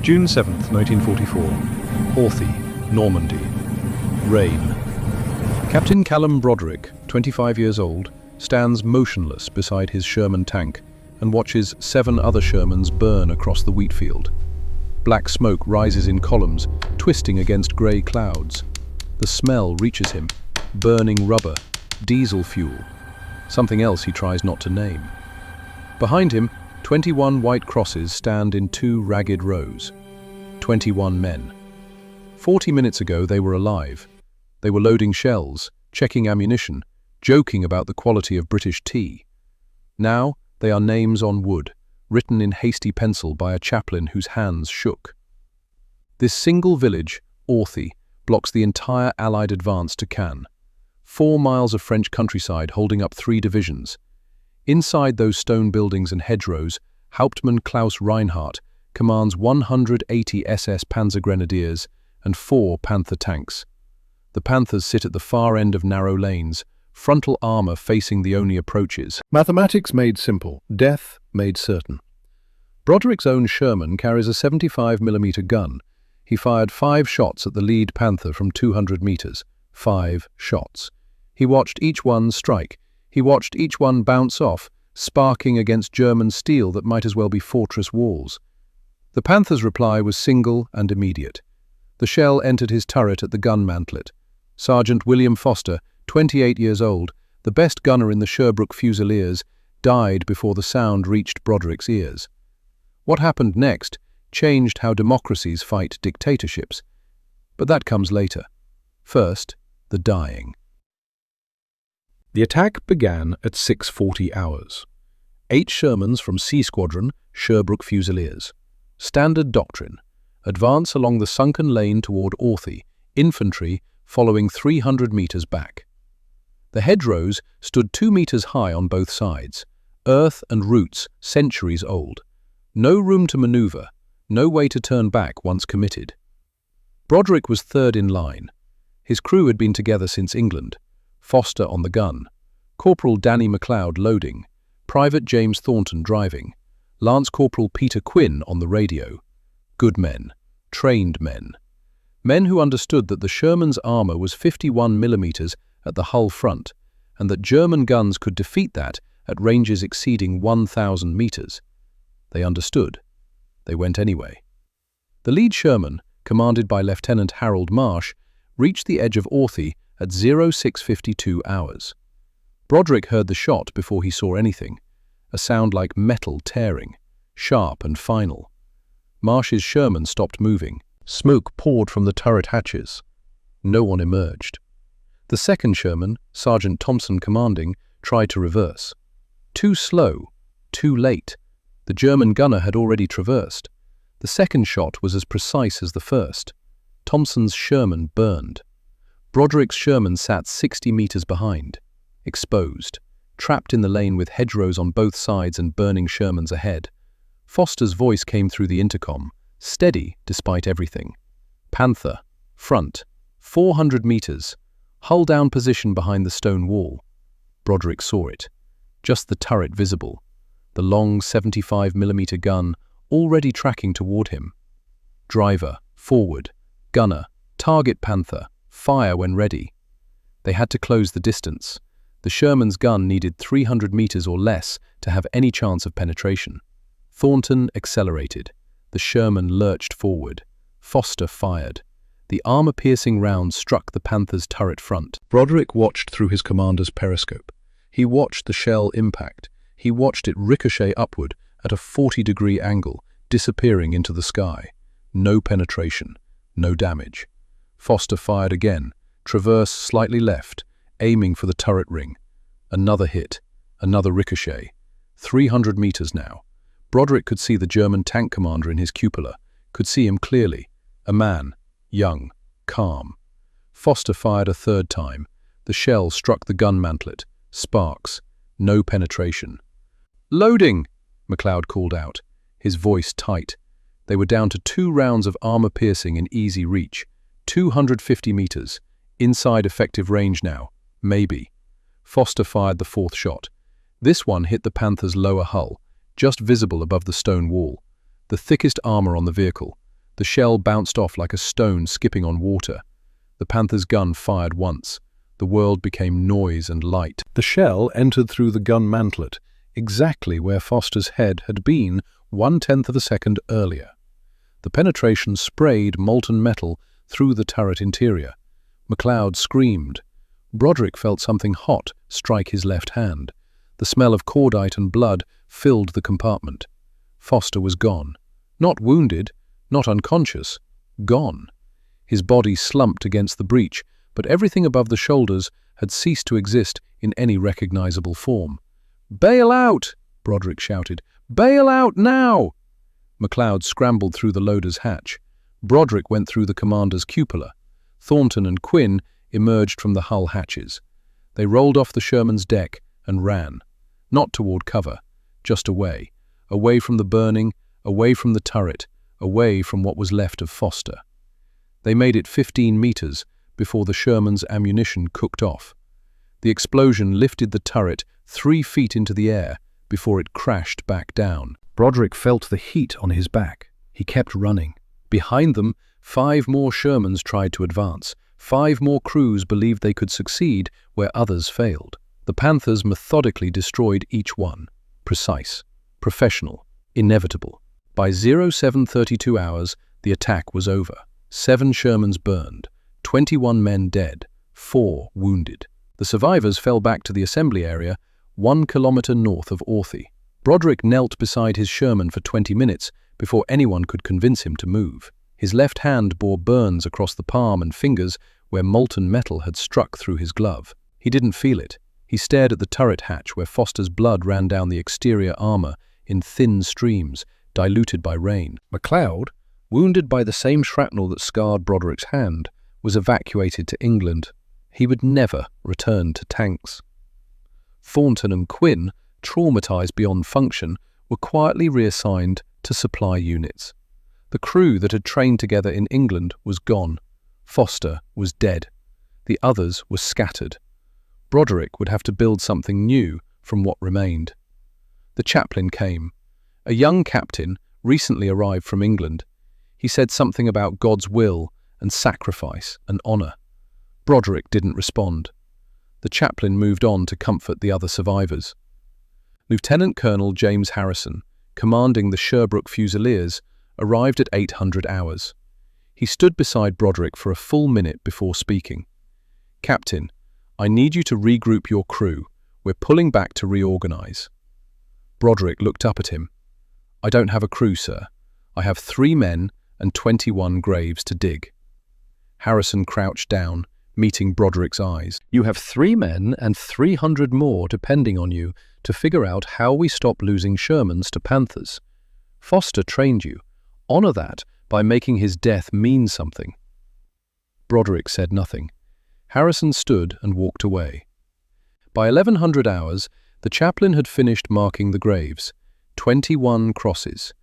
June 7th, 1944. Orthy, Normandy. Rain. Captain Callum Broderick, 25 years old, stands motionless beside his Sherman tank and watches 7 other Shermans burn across the wheat field. Black smoke rises in columns, twisting against grey clouds. The smell reaches him: burning rubber, diesel fuel, something else he tries not to name. Behind him, 21 white crosses stand in 2 ragged rows. 21 men. 40 minutes ago they were alive. They were loading shells, checking ammunition, joking about the quality of British tea. Now they are names on wood, written in hasty pencil by a chaplain whose hands shook. This single village, Orthy, blocks the entire Allied advance to Cannes. 4 miles of French countryside holding up 3 divisions. Inside those stone buildings and hedgerows, Hauptmann Klaus Reinhardt commands 180 SS Panzer Grenadiers and 4 Panther tanks. The Panthers sit at the far end of narrow lanes, frontal armor facing the only approaches. Mathematics made simple, death made certain. Broderick's own Sherman carries a 75mm gun. He fired 5 shots at the lead Panther from 200 meters. 5 shots. He watched each one strike. He watched each one bounce off, sparking against German steel that might as well be fortress walls. The Panther's reply was single and immediate. The shell entered his turret at the gun mantlet. Sergeant William Foster, 28 years old, the best gunner in the Sherbrooke Fusiliers, died before the sound reached Broderick's ears. What happened next changed how democracies fight dictatorships. But that comes later. First, the dying. The attack began at 6:40 hours. 8 Shermans from C Squadron, Sherbrooke Fusiliers. Standard doctrine: advance along the sunken lane toward Orthy, infantry following 300 meters back. The hedgerows stood 2 meters high on both sides, earth and roots centuries old. No room to maneuver, no way to turn back once committed. Broderick was third in line. His crew had been together since England. Foster on the gun, Corporal Danny MacLeod loading, Private James Thornton driving, Lance Corporal Peter Quinn on the radio. Good men, trained men. Men who understood that the Sherman's armor was 51mm at the hull front, and that German guns could defeat that at ranges exceeding 1,000 meters. They understood. They went anyway. The lead Sherman, commanded by Lieutenant Harold Marsh, reached the edge of Orthy at 0652 hours. Broderick heard the shot before he saw anything, a sound like metal tearing, sharp and final. Marsh's Sherman stopped moving. Smoke poured from the turret hatches. No one emerged. The second Sherman, Sergeant Thompson commanding, tried to reverse. Too slow, too late. The German gunner had already traversed. The second shot was as precise as the first. Thompson's Sherman burned. Broderick's Sherman sat 60 meters behind, exposed, trapped in the lane with hedgerows on both sides and burning Shermans ahead. Foster's voice came through the intercom, steady despite everything. Panther, front, 400 meters, hull down position behind the stone wall. Broderick saw it, just the turret visible, the long 75mm gun already tracking toward him. Driver, forward, gunner, target Panther, fire when ready. They had to close the distance. The Sherman's gun needed 300 meters or less to have any chance of penetration. Thornton accelerated. The Sherman lurched forward. Foster fired. The armor-piercing round struck the Panther's turret front. Broderick watched through his commander's periscope. He watched the shell impact. He watched it ricochet upward at a 40-degree angle, disappearing into the sky. No penetration, no damage. Foster fired again, traverse slightly left, aiming for the turret ring. Another hit, another ricochet. 300 meters now. Broderick could see the German tank commander in his cupola, could see him clearly. A man, young, calm. Foster fired a third time. The shell struck the gun mantlet. Sparks. No penetration. "Loading!" MacLeod called out, his voice tight. They were down to 2 rounds of armor-piercing in easy reach. 250 meters. Inside effective range now. Maybe. Foster fired the 4th shot. This one hit the Panther's lower hull, just visible above the stone wall. The thickest armor on the vehicle. The shell bounced off like a stone skipping on water. The Panther's gun fired once. The world became noise and light. The shell entered through the gun mantlet, exactly where Foster's head had been 1/10 of a second earlier. The penetration sprayed molten metal through the turret interior. MacLeod screamed. Broderick felt something hot strike his left hand. The smell of cordite and blood filled the compartment. Foster was gone. Not wounded, not unconscious. Gone. His body slumped against the breech, but everything above the shoulders had ceased to exist in any recognizable form. "Bail out!" Broderick shouted. "Bail out now!" MacLeod scrambled through the loader's hatch. Broderick went through the commander's cupola. Thornton and Quinn emerged from the hull hatches. They rolled off the Sherman's deck and ran. Not toward cover, just away. Away from the burning, away from the turret, away from what was left of Foster. They made it 15 meters before the Sherman's ammunition cooked off. The explosion lifted the turret 3 feet into the air before it crashed back down. Broderick felt the heat on his back. He kept running. Behind them, 5 more Shermans tried to advance. 5 more crews believed they could succeed where others failed. The Panthers methodically destroyed each one. Precise, professional, inevitable. By 07:32 hours, the attack was over. 7 Shermans burned, 21 men dead, 4 wounded. The survivors fell back to the assembly area 1 kilometer north of Authie. Broderick knelt beside his Sherman for 20 minutes before anyone could convince him to move. His left hand bore burns across the palm and fingers where molten metal had struck through his glove. He didn't feel it. He stared at the turret hatch where Foster's blood ran down the exterior armor in thin streams, diluted by rain. MacLeod, wounded by the same shrapnel that scarred Broderick's hand, was evacuated to England. He would never return to tanks. Thornton and Quinn, traumatized beyond function, were quietly reassigned to supply units. The crew that had trained together in England was gone. Foster was dead. The others were scattered. Broderick would have to build something new from what remained. The chaplain came. A young captain, recently arrived from England. He said something about God's will and sacrifice and honor. Broderick didn't respond. The chaplain moved on to comfort the other survivors. Lieutenant Colonel James Harrison, commanding the Sherbrooke Fusiliers, arrived at 800 hours. He stood beside Broderick for a full minute before speaking. "Captain, I need you to regroup your crew. We're pulling back to reorganize." Broderick looked up at him. "I don't have a crew, sir. I have 3 men and 21 graves to dig." Harrison crouched down, meeting Broderick's eyes. "You have 3 men and 300 more depending on you to figure out how we stop losing Shermans to Panthers. Foster trained you. Honor that by making his death mean something." Broderick said nothing. Harrison stood and walked away. By 1100 hours, the chaplain had finished marking the graves. 21 crosses.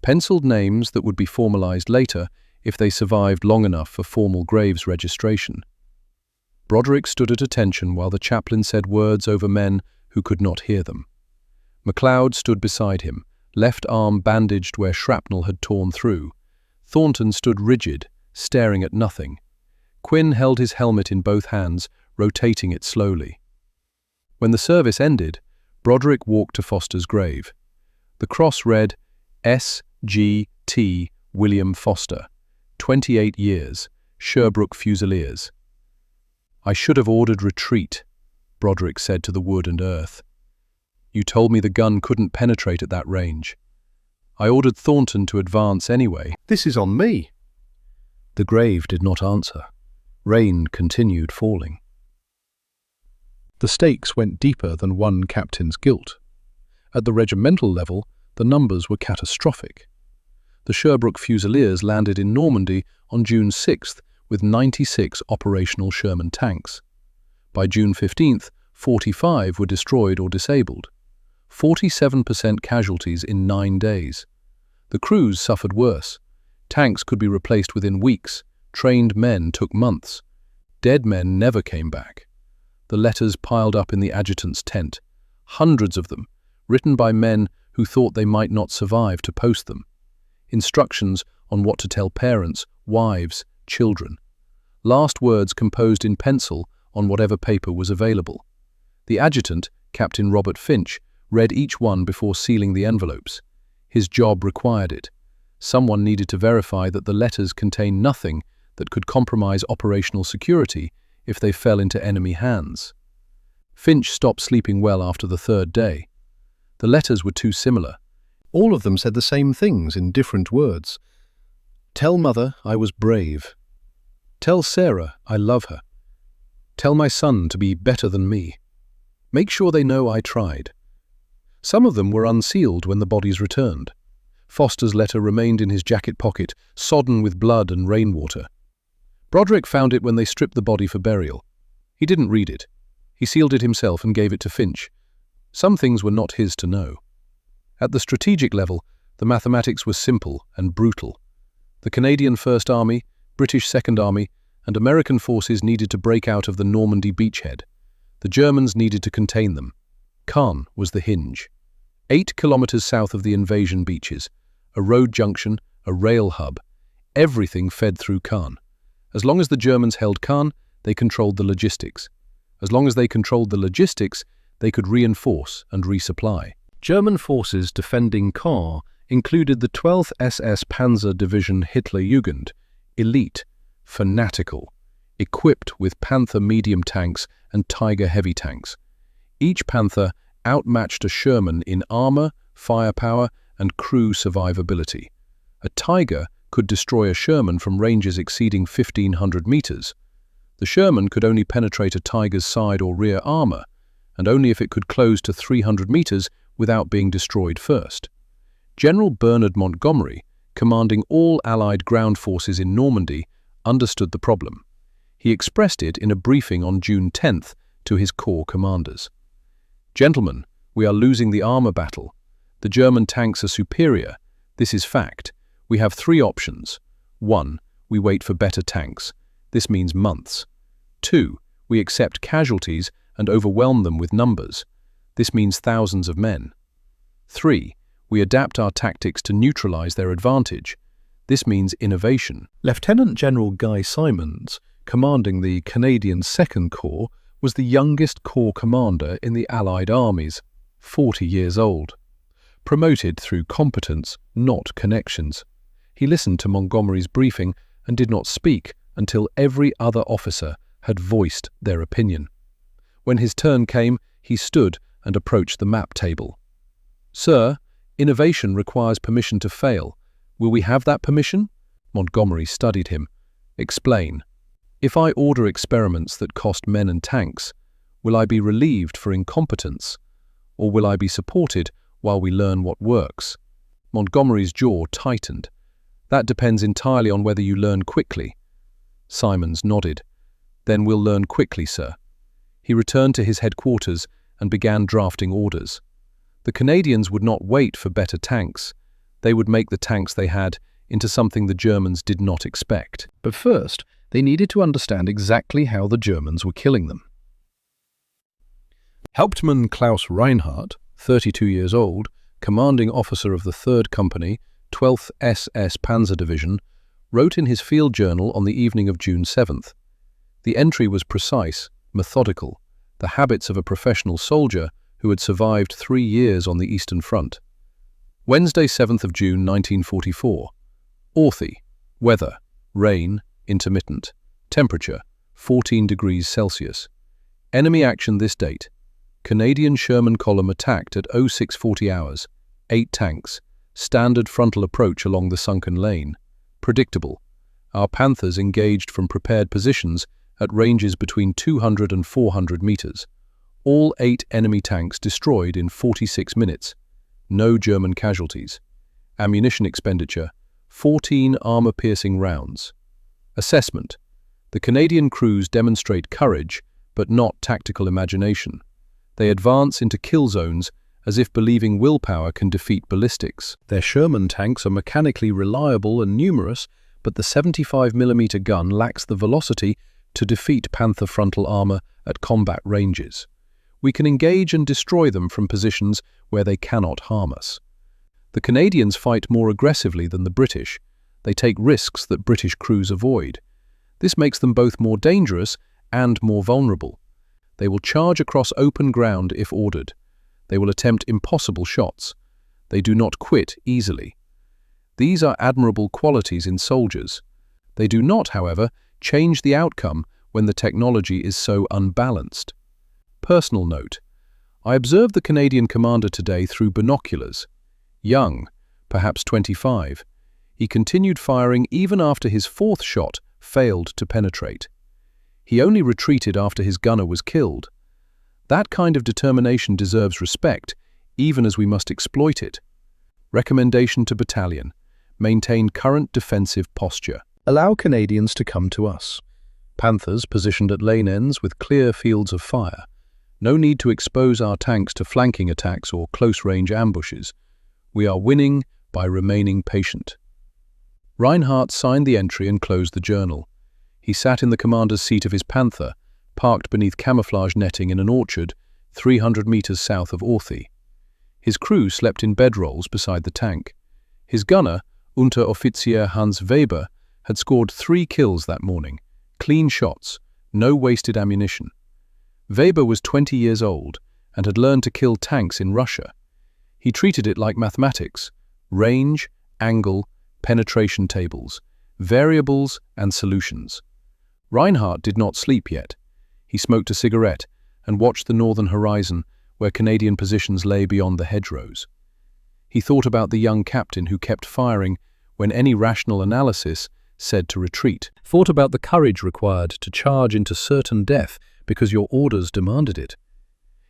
Penciled names that would be formalized later if they survived long enough for formal graves registration. Broderick stood at attention while the chaplain said words over men who could not hear them. MacLeod stood beside him, left arm bandaged where shrapnel had torn through. Thornton stood rigid, staring at nothing. Quinn held his helmet in both hands, rotating it slowly. When the service ended, Broderick walked to Foster's grave. The cross read, S.G.T. William Foster, 28 years, Sherbrooke Fusiliers. "I should have ordered retreat," Broderick said to the wood and earth. "You told me the gun couldn't penetrate at that range. I ordered Thornton to advance anyway. This is on me." The grave did not answer. Rain continued falling. The stakes went deeper than one captain's guilt. At the regimental level, the numbers were catastrophic. The Sherbrooke Fusiliers landed in Normandy on June 6th with 96 operational Sherman tanks. By June 15th, 45 were destroyed or disabled. 47% casualties in 9 days. The crews suffered worse. Tanks could be replaced within weeks. Trained men took months. Dead men never came back. The letters piled up in the adjutant's tent, hundreds of them, written by men who thought they might not survive to post them. instructions on what to tell parents, wives, children. Last words composed in pencil on whatever paper was available. The adjutant, Captain Robert Finch, read each one before sealing the envelopes. His job required it. Someone needed to verify that the letters contained nothing that could compromise operational security if they fell into enemy hands. Finch stopped sleeping well after the third day. The letters were too similar. All of them said the same things in different words. Tell Mother I was brave. Tell Sarah I love her. Tell my son to be better than me. Make sure they know I tried. Some of them were unsealed when the bodies returned. Foster's letter remained in his jacket pocket, sodden with blood and rainwater. Broderick found it when they stripped the body for burial. He didn't read it. He sealed it himself and gave it to Finch. Some things were not his to know. At the strategic level, the mathematics was simple and brutal. The Canadian First Army, British Second Army, and American forces needed to break out of the Normandy beachhead. The Germans needed to contain them. Caen was the hinge. 8 kilometers south of the invasion beaches, a road junction, a rail hub. Everything fed through Caen. As long as the Germans held Caen, they controlled the logistics. As long as they controlled the logistics, they could reinforce and resupply. German forces defending Caen included the 12th SS Panzer Division Hitlerjugend, elite, fanatical, equipped with Panther medium tanks and Tiger heavy tanks. Each Panther outmatched a Sherman in armor, firepower, and crew survivability. A Tiger could destroy a Sherman from ranges exceeding 1,500 meters. The Sherman could only penetrate a Tiger's side or rear armor, and only if it could close to 300 meters without being destroyed first. General Bernard Montgomery, commanding all Allied ground forces in Normandy, understood the problem. He expressed it in a briefing on June 10th to his corps commanders. Gentlemen, we are losing the armor battle. The German tanks are superior. This is fact. We have 3 options. 1. We wait for better tanks. This means months. 2. We accept casualties and overwhelm them with numbers. This means thousands of men. 3. We adapt our tactics to neutralize their advantage. This means innovation. Lieutenant General Guy Simons, commanding the Canadian Second Corps, was the youngest corps commander in the Allied armies, 40 years old. Promoted through competence, not connections. He listened to Montgomery's briefing and did not speak until every other officer had voiced their opinion. When his turn came, he stood and approached the map table. Sir, innovation requires permission to fail. Will we have that permission? Montgomery studied him. Explain. If I order experiments that cost men and tanks, will I be relieved for incompetence? Or will I be supported while we learn what works? Montgomery's jaw tightened. That depends entirely on whether you learn quickly. Simons nodded. Then we'll learn quickly, sir. He returned to his headquarters and began drafting orders. The Canadians would not wait for better tanks. They would make the tanks they had into something the Germans did not expect. But first, they needed to understand exactly how the Germans were killing them. Hauptmann Klaus Reinhardt, 32 years old, commanding officer of the 3rd Company, 12th SS Panzer Division, wrote in his field journal on the evening of June 7th. The entry was precise, methodical, the habits of a professional soldier who had survived 3 years on the Eastern Front. Wednesday, 7th of June, 1944. Orthy. Weather. Rain. Intermittent. Temperature. 14 degrees Celsius. Enemy action this date. Canadian Sherman column attacked at 0640 hours. 8 tanks. Standard frontal approach along the sunken lane. Predictable. Our Panthers engaged from prepared positions at ranges between 200 and 400 meters. All 8 enemy tanks destroyed in 46 minutes. No German casualties. Ammunition expenditure, 14 armor-piercing rounds. Assessment. The Canadian crews demonstrate courage, but not tactical imagination. They advance into kill zones as if believing willpower can defeat ballistics. Their Sherman tanks are mechanically reliable and numerous, but the 75mm gun lacks the velocity to defeat Panther frontal armor at combat ranges. We can engage and destroy them from positions where they cannot harm us. The Canadians fight more aggressively than the British. They take risks that British crews avoid. This makes them both more dangerous and more vulnerable. They will charge across open ground if ordered. They will attempt impossible shots. They do not quit easily. These are admirable qualities in soldiers. They do not, however, change the outcome when the technology is so unbalanced. Personal note: I observed the Canadian commander today through binoculars. Young, perhaps 25, he continued firing even after his fourth shot failed to penetrate. He only retreated after his gunner was killed. That kind of determination deserves respect, even as we must exploit it. Recommendation to battalion: maintain current defensive posture. Allow Canadians to come to us. Panthers positioned at lane ends with clear fields of fire. No need to expose our tanks to flanking attacks or close-range ambushes. We are winning by remaining patient. Reinhardt signed the entry and closed the journal. He sat in the commander's seat of his Panther, parked beneath camouflage netting in an orchard 300 meters south of Authie. His crew slept in bedrolls beside the tank. His gunner, Unteroffizier Hans Weber, had scored 3 kills that morning. Clean shots, no wasted ammunition. Weber was 20 years old and had learned to kill tanks in Russia. He treated it like mathematics: range, angle, penetration tables, variables and solutions. Reinhardt did not sleep yet. He smoked a cigarette and watched the northern horizon where Canadian positions lay beyond the hedgerows. He thought about the young captain who kept firing when any rational analysis said to retreat. Thought about the courage required to charge into certain death because your orders demanded it.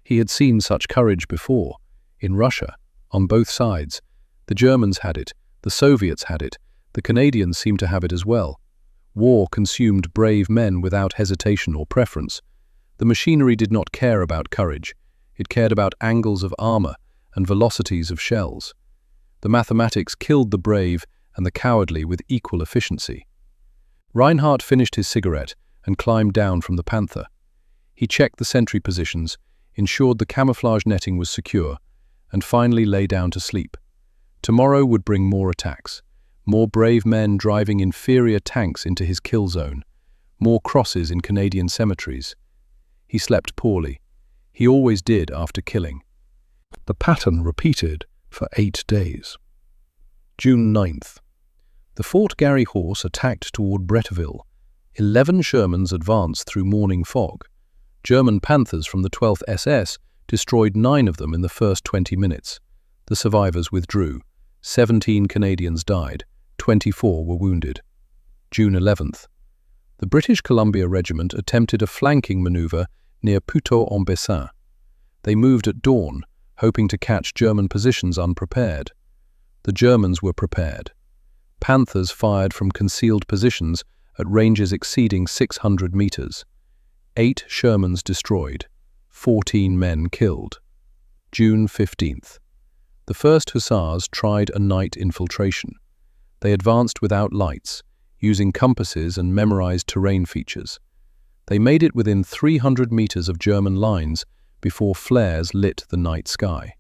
He had seen such courage before, in Russia, on both sides. The Germans had it, the Soviets had it, the Canadians seemed to have it as well. War consumed brave men without hesitation or preference. The machinery did not care about courage. It cared about angles of armor and velocities of shells. The mathematics killed the brave and the cowardly with equal efficiency. Reinhardt finished his cigarette and climbed down from the Panther. He checked the sentry positions, ensured the camouflage netting was secure, and finally lay down to sleep. Tomorrow would bring more attacks, more brave men driving inferior tanks into his kill zone, more crosses in Canadian cemeteries. He slept poorly. He always did after killing. The pattern repeated for 8 days. June 9th. The Fort Garry Horse attacked toward Bretteville. 11 Shermans advanced through morning fog. German Panthers from the 12th SS destroyed 9 of them in the first 20 minutes. The survivors withdrew. 17 Canadians died. 24 were wounded. June 11th. The British Columbia Regiment attempted a flanking maneuver near Puteaux-en-Bessin. They moved at dawn, hoping to catch German positions unprepared. The Germans were prepared. Panthers fired from concealed positions at ranges exceeding 600 meters. 8 Shermans destroyed, 14 men killed. June 15th. The 1st Hussars tried a night infiltration. They advanced without lights, using compasses and memorized terrain features. They made it within 300 meters of German lines before flares lit the night sky.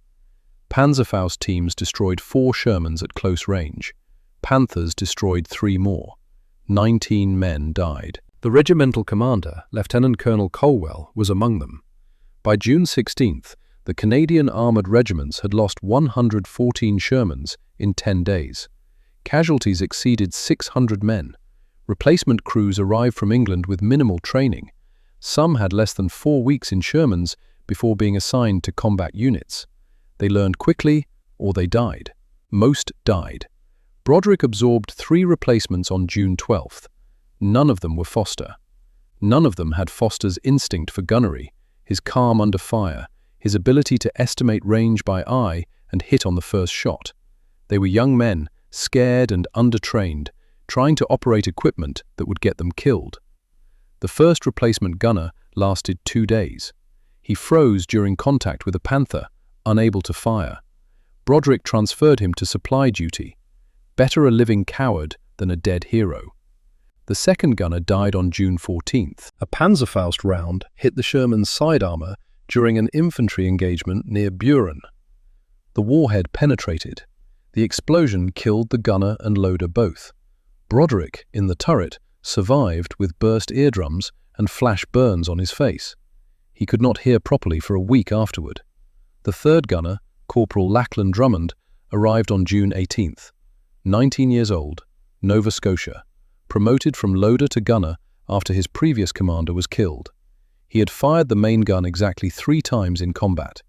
Panzerfaust teams destroyed 4 Shermans at close range. Panthers destroyed 3 more. 19 men died. The regimental commander, Lieutenant Colonel Colwell, was among them. By June 16th, the Canadian armoured regiments had lost 114 Shermans in 10 days. Casualties exceeded 600 men. Replacement crews arrived from England with minimal training. Some had less than 4 weeks in Shermans before being assigned to combat units. They learned quickly, or they died. Most died. Broderick absorbed 3 replacements on June 12th. None of them were Foster. None of them had Foster's instinct for gunnery, his calm under fire, his ability to estimate range by eye and hit on the first shot. They were young men, scared and undertrained, trying to operate equipment that would get them killed. The first replacement gunner lasted 2 days. He froze during contact with a Panther, unable to fire. Broderick transferred him to supply duty. Better a living coward than a dead hero. The second gunner died on June 14th. A Panzerfaust round hit the Sherman's side armor during an infantry engagement near Buren. The warhead penetrated. The explosion killed the gunner and loader both. Broderick, in the turret, survived with burst eardrums and flash burns on his face. He could not hear properly for a week afterward. The third gunner, Corporal Lachlan Drummond, arrived on June 18th. 19 years old, Nova Scotia, promoted from loader to gunner after his previous commander was killed. He had fired the main gun exactly 3 times in combat.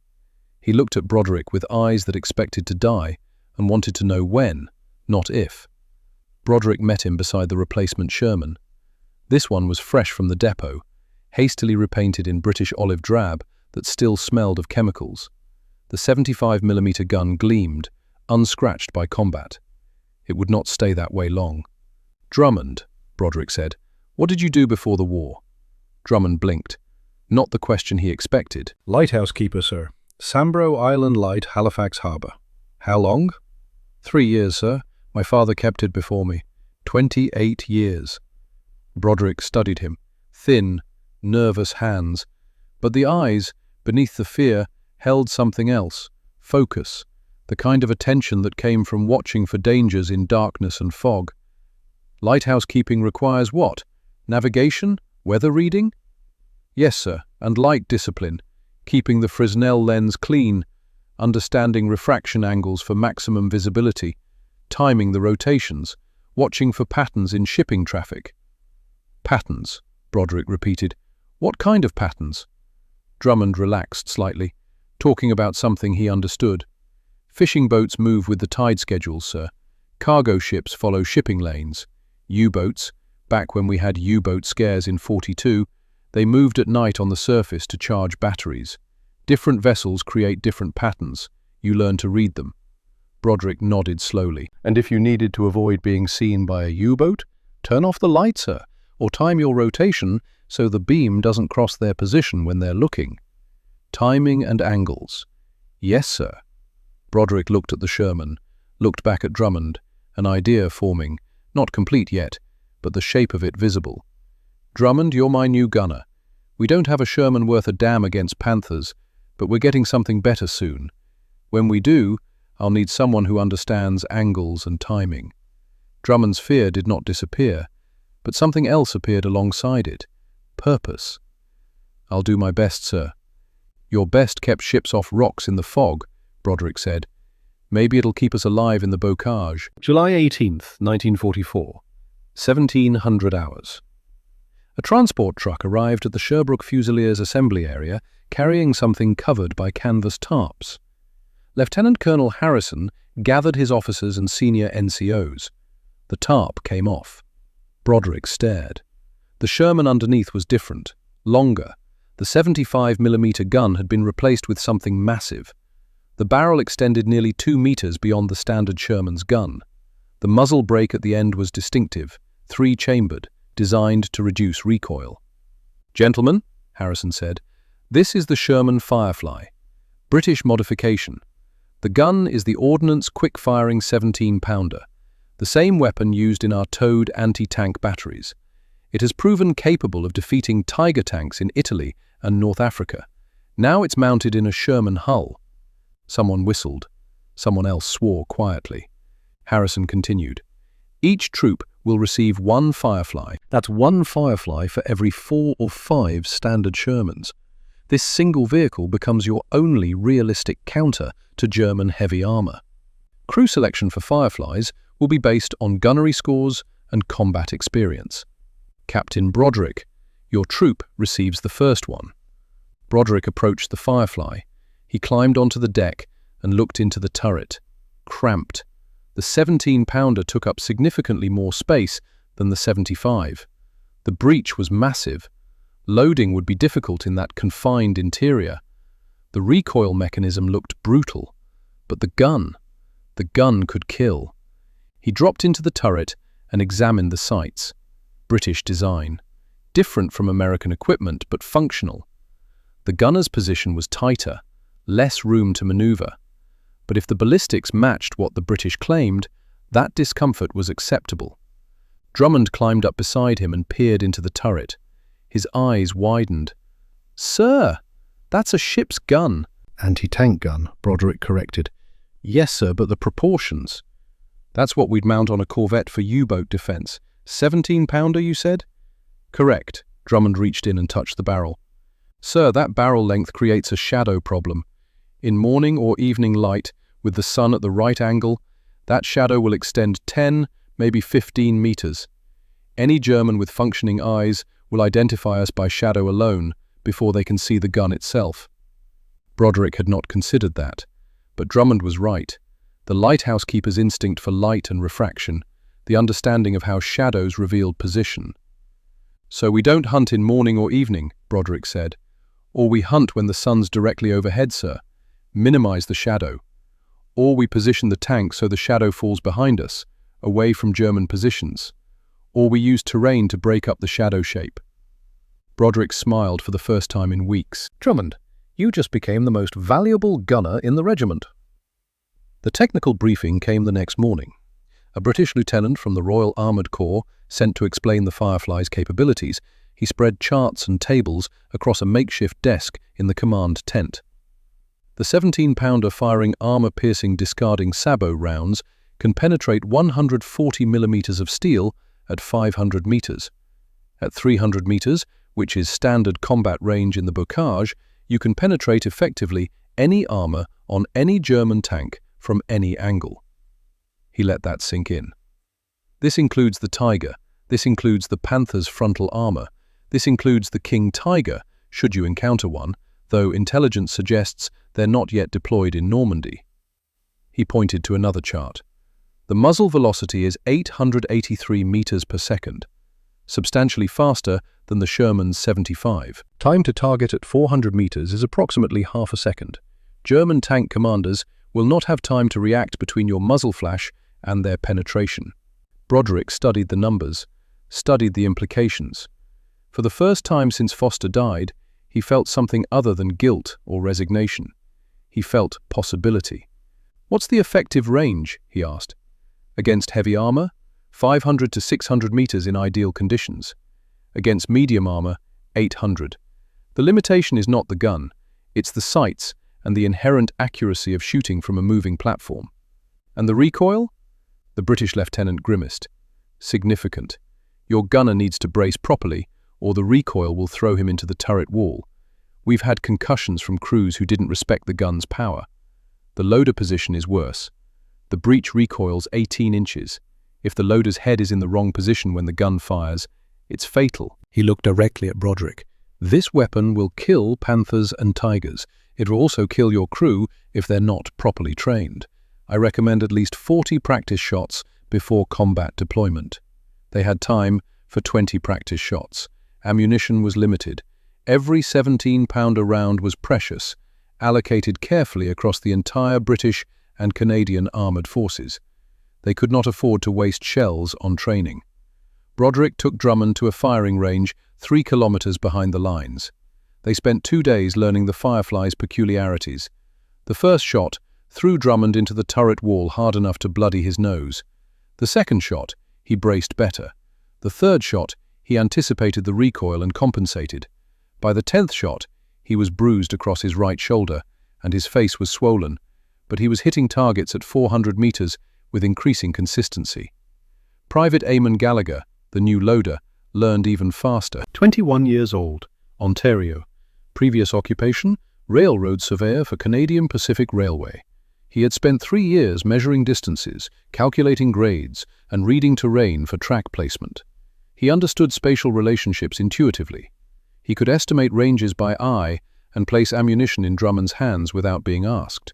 He looked at Broderick with eyes that expected to die and wanted to know when, not if. Broderick met him beside the replacement Sherman. This one was fresh from the depot, hastily repainted in British olive drab that still smelled of chemicals. The 75mm gun gleamed, unscratched by combat. It would not stay that way long. "Drummond," Broderick said, "what did you do before the war?" Drummond blinked. Not the question he expected. "Lighthouse keeper, sir. Sambro Island Light, Halifax Harbour." "How long?" 3 years, sir. My father kept it before me. 28 years. Broderick studied him. Thin, nervous hands. But the eyes, beneath the fear, held something else. Focus. The kind of attention that came from watching for dangers in darkness and fog. "Lighthouse keeping requires what? Navigation? Weather reading?" "Yes, sir, and light discipline. Keeping the Fresnel lens clean, understanding refraction angles for maximum visibility, timing the rotations, watching for patterns in shipping traffic." "Patterns," Broderick repeated. "What kind of patterns?" Drummond relaxed slightly, talking about something he understood. "Fishing boats move with the tide schedules, sir. Cargo ships follow shipping lanes. U-boats, back when we had U-boat scares in '42, they moved at night on the surface to charge batteries. Different vessels create different patterns. You learn to read them." Broderick nodded slowly. "And if you needed to avoid being seen by a U-boat, turn off the light, sir, or time your rotation so the beam doesn't cross their position when they're looking. Timing and angles." "Yes, sir." Broderick looked at the Sherman, looked back at Drummond, an idea forming, not complete yet, but the shape of it visible. "Drummond, you're my new gunner. We don't have a Sherman worth a damn against Panthers, but we're getting something better soon. When we do, I'll need someone who understands angles and timing." Drummond's fear did not disappear, but something else appeared alongside it. Purpose. "I'll do my best, sir." "Your best kept ships off rocks in the fog," Broderick said. "Maybe it'll keep us alive in the Bocage." July 18th, 1944. 1700 hours. A transport truck arrived at the Sherbrooke Fusiliers assembly area carrying something covered by canvas tarps. Lieutenant Colonel Harrison gathered his officers and senior NCOs. The tarp came off. Broderick stared. The Sherman underneath was different, longer. The 75mm gun had been replaced with something massive. The barrel extended nearly 2 meters beyond the standard Sherman's gun. The muzzle brake at the end was distinctive, 3-chambered, designed to reduce recoil. "Gentlemen," Harrison said, "this is the Sherman Firefly. British modification. The gun is the Ordnance quick-firing 17-pounder, the same weapon used in our towed anti-tank batteries. It has proven capable of defeating Tiger tanks in Italy and North Africa. Now it's mounted in a Sherman hull." Someone whistled. Someone else swore quietly. Harrison continued. "Each troop will receive 1 Firefly. That's 1 Firefly for every 4 or 5 standard Shermans. This single vehicle becomes your only realistic counter to German heavy armor. Crew selection for Fireflies will be based on gunnery scores and combat experience. Captain Broderick, your troop receives the first one." Broderick approached the Firefly. He climbed onto the deck and looked into the turret. Cramped. The 17-pounder took up significantly more space than the 75. The breach was massive. Loading would be difficult in that confined interior. The recoil mechanism looked brutal. But the gun could kill. He dropped into the turret and examined the sights. British design. Different from American equipment, but functional. The gunner's position was tighter, less room to maneuver. But if the ballistics matched what the British claimed, that discomfort was acceptable. Drummond climbed up beside him and peered into the turret. His eyes widened. "Sir, that's a ship's gun." "Anti-tank gun," Broderick corrected. Yes, sir, but the proportions. That's what we'd mount on a corvette for U-boat defense. 17-pounder, you said? Correct. Drummond reached in and touched the barrel. Sir, that barrel length creates a shadow problem. In morning or evening light, with the sun at the right angle, that shadow will extend 10, maybe 15 meters. Any German with functioning eyes will identify us by shadow alone before they can see the gun itself. Broderick had not considered that, but Drummond was right. The lighthouse keeper's instinct for light and refraction, the understanding of how shadows revealed position. So we don't hunt in morning or evening, Broderick said. Or we hunt when the sun's directly overhead, sir. Minimize the shadow. Or we position the tank so the shadow falls behind us, away from German positions. Or we use terrain to break up the shadow shape. Broderick smiled for the first time in weeks. Drummond, you just became the most valuable gunner in the regiment. The technical briefing came the next morning. A British lieutenant from the Royal Armoured Corps, sent to explain the Firefly's capabilities, he spread charts and tables across a makeshift desk in the command tent. The 17-pounder firing armour-piercing discarding sabot rounds can penetrate 140 millimeters of steel at 500 meters. At 300 meters, which is standard combat range in the Bocage, you can penetrate effectively any armour on any German tank from any angle. He let that sink in. This includes the Tiger, this includes the Panzer's frontal armour, this includes the King Tiger, should you encounter one, though intelligence suggests they're not yet deployed in Normandy. He pointed to another chart. The muzzle velocity is 883 meters per second, substantially faster than the Sherman's 75. Time to target at 400 meters is approximately half a second. German tank commanders will not have time to react between your muzzle flash and their penetration. Broderick studied the numbers, studied the implications. For the first time since Foster died, he felt something other than guilt or resignation. He felt possibility. What's the effective range, he asked. Against heavy armor, 500 to 600 meters in ideal conditions. Against medium armor, 800. The limitation is not the gun, it's the sights and the inherent accuracy of shooting from a moving platform. And the recoil? The British lieutenant grimaced. Significant. Your gunner needs to brace properly, or the recoil will throw him into the turret wall. We've had concussions from crews who didn't respect the gun's power. The loader position is worse. The breech recoils 18 inches. If the loader's head is in the wrong position when the gun fires, it's fatal. He looked directly at Broderick. This weapon will kill Panthers and Tigers. It will also kill your crew if they're not properly trained. I recommend at least 40 practice shots before combat deployment. They had time for 20 practice shots. Ammunition was limited. Every 17-pounder round was precious, allocated carefully across the entire British and Canadian armoured forces. They could not afford to waste shells on training. Broderick took Drummond to a firing range 3 kilometers behind the lines. They spent 2 days learning the Firefly's peculiarities. The first shot threw Drummond into the turret wall hard enough to bloody his nose. The second shot, he braced better. The third shot, he anticipated the recoil and compensated. By the 10th shot, he was bruised across his right shoulder, and his face was swollen, but he was hitting targets at 400 meters with increasing consistency. Private Eamon Gallagher, the new loader, learned even faster. 21 years old, Ontario. Previous occupation, railroad surveyor for Canadian Pacific Railway. He had spent 3 years measuring distances, calculating grades, and reading terrain for track placement. He understood spatial relationships intuitively. He could estimate ranges by eye and place ammunition in Drummond's hands without being asked.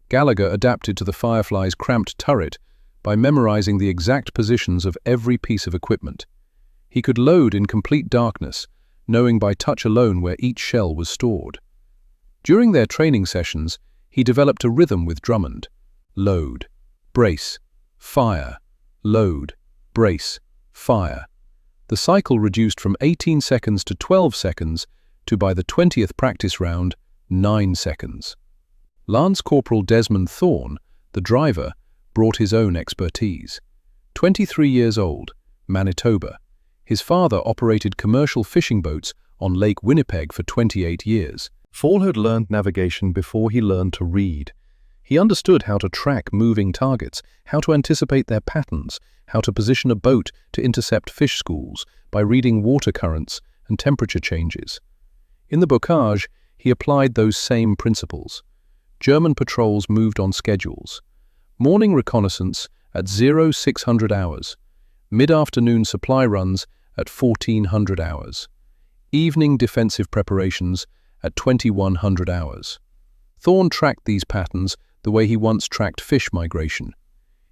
Gallagher adapted to the Firefly's cramped turret by memorizing the exact positions of every piece of equipment. He could load in complete darkness, knowing by touch alone where each shell was stored. During their training sessions, he developed a rhythm with Drummond. Load, brace, fire, load, brace, fire. The cycle reduced from 18 seconds to 12 seconds to, by the 20th practice round, 9 seconds. Lance Corporal Desmond Thorne, the driver, brought his own expertise. 23 years old, Manitoba. His father operated commercial fishing boats on Lake Winnipeg for 28 years. Fall had learned navigation before he learned to read. He understood how to track moving targets, how to anticipate their patterns, how to position a boat to intercept fish schools by reading water currents and temperature changes. In the Bocage, he applied those same principles. German patrols moved on schedules. Morning reconnaissance at 0600 hours. Mid-afternoon supply runs at 1400 hours. Evening defensive preparations at 2100 hours. Thorne tracked these patterns the way he once tracked fish migration.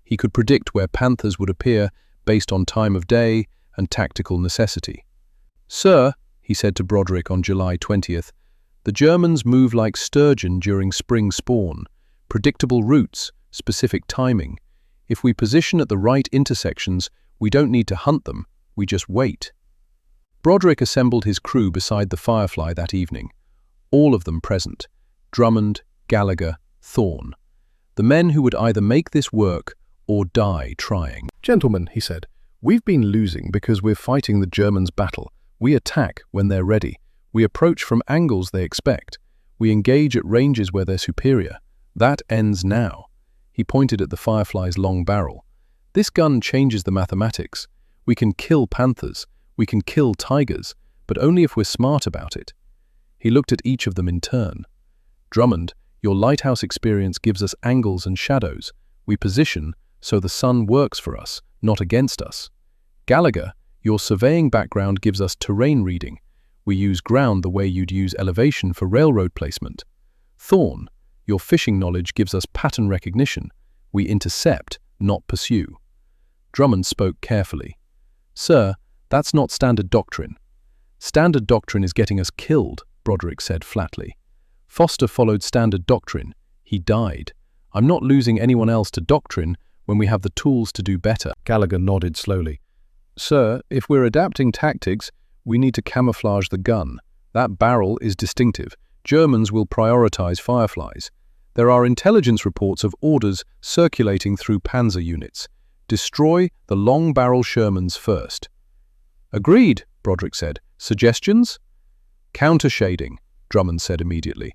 He could predict where panthers would appear based on time of day and tactical necessity. "Sir," he said to Broderick on July 20th, "the Germans move like sturgeon during spring spawn, predictable routes, specific timing. If we position at the right intersections, we don't need to hunt them, we just wait." Broderick assembled his crew beside the Firefly that evening, all of them present: Drummond, Gallagher, Thorne. The men who would either make this work or die trying. "Gentlemen," he said, "we've been losing because we're fighting the Germans' battle. We attack when they're ready. We approach from angles they expect. We engage at ranges where they're superior. That ends now." He pointed at the Firefly's long barrel. "This gun changes the mathematics. We can kill panthers. We can kill tigers, but only if we're smart about it." He looked at each of them in turn. "Drummond, your lighthouse experience gives us angles and shadows. We position so the sun works for us, not against us. Gallagher, your surveying background gives us terrain reading. We use ground the way you'd use elevation for railroad placement. Thorne, your fishing knowledge gives us pattern recognition. We intercept, not pursue." Drummond spoke carefully. "Sir, that's not standard doctrine." "Standard doctrine is getting us killed," Broderick said flatly. "Foster followed standard doctrine. He died. I'm not losing anyone else to doctrine when we have the tools to do better." Gallagher nodded slowly. "Sir, if we're adapting tactics, we need to camouflage the gun. That barrel is distinctive. Germans will prioritize Fireflies. There are intelligence reports of orders circulating through Panzer units. Destroy the long-barrel Shermans first." "Agreed," Broderick said. "Suggestions?" "Counter-shading," Drummond said immediately.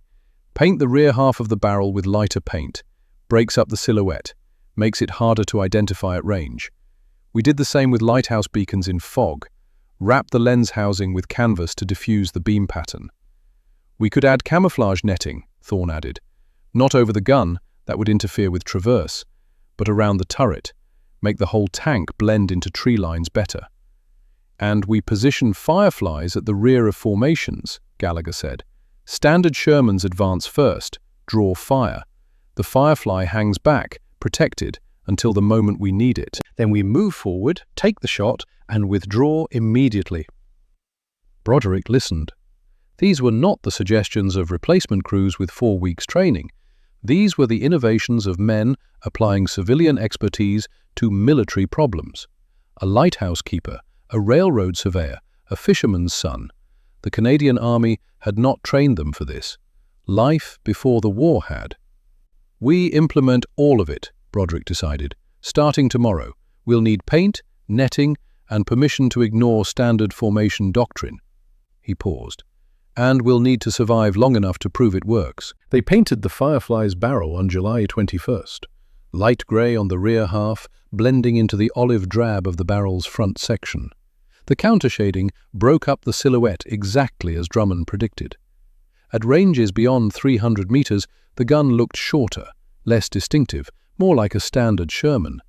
"Paint the rear half of the barrel with lighter paint. Breaks up the silhouette. Makes it harder to identify at range. We did the same with lighthouse beacons in fog. Wrap the lens housing with canvas to diffuse the beam pattern." "We could add camouflage netting," Thorne added. "Not over the gun, that would interfere with traverse, but around the turret. Make the whole tank blend into tree lines better." "And we position Fireflies at the rear of formations," Gallagher said. "Standard Shermans advance first, draw fire. The Firefly hangs back, protected, until the moment we need it. Then we move forward, take the shot, and withdraw immediately." Broderick listened. These were not the suggestions of replacement crews with 4 weeks training. These were the innovations of men applying civilian expertise to military problems. A lighthouse keeper, a railroad surveyor, a fisherman's son. The Canadian Army had not trained them for this. Life before the war had. "We implement all of it," Broderick decided. "Starting tomorrow, we'll need paint, netting, and permission to ignore standard formation doctrine." He paused. "And we'll need to survive long enough to prove it works." They painted the Firefly's barrel on July 21st. Light grey on the rear half, blending into the olive drab of the barrel's front section. The countershading broke up the silhouette exactly as Drummond predicted. At ranges beyond 300 meters, the gun looked shorter, less distinctive, more like a standard Sherman.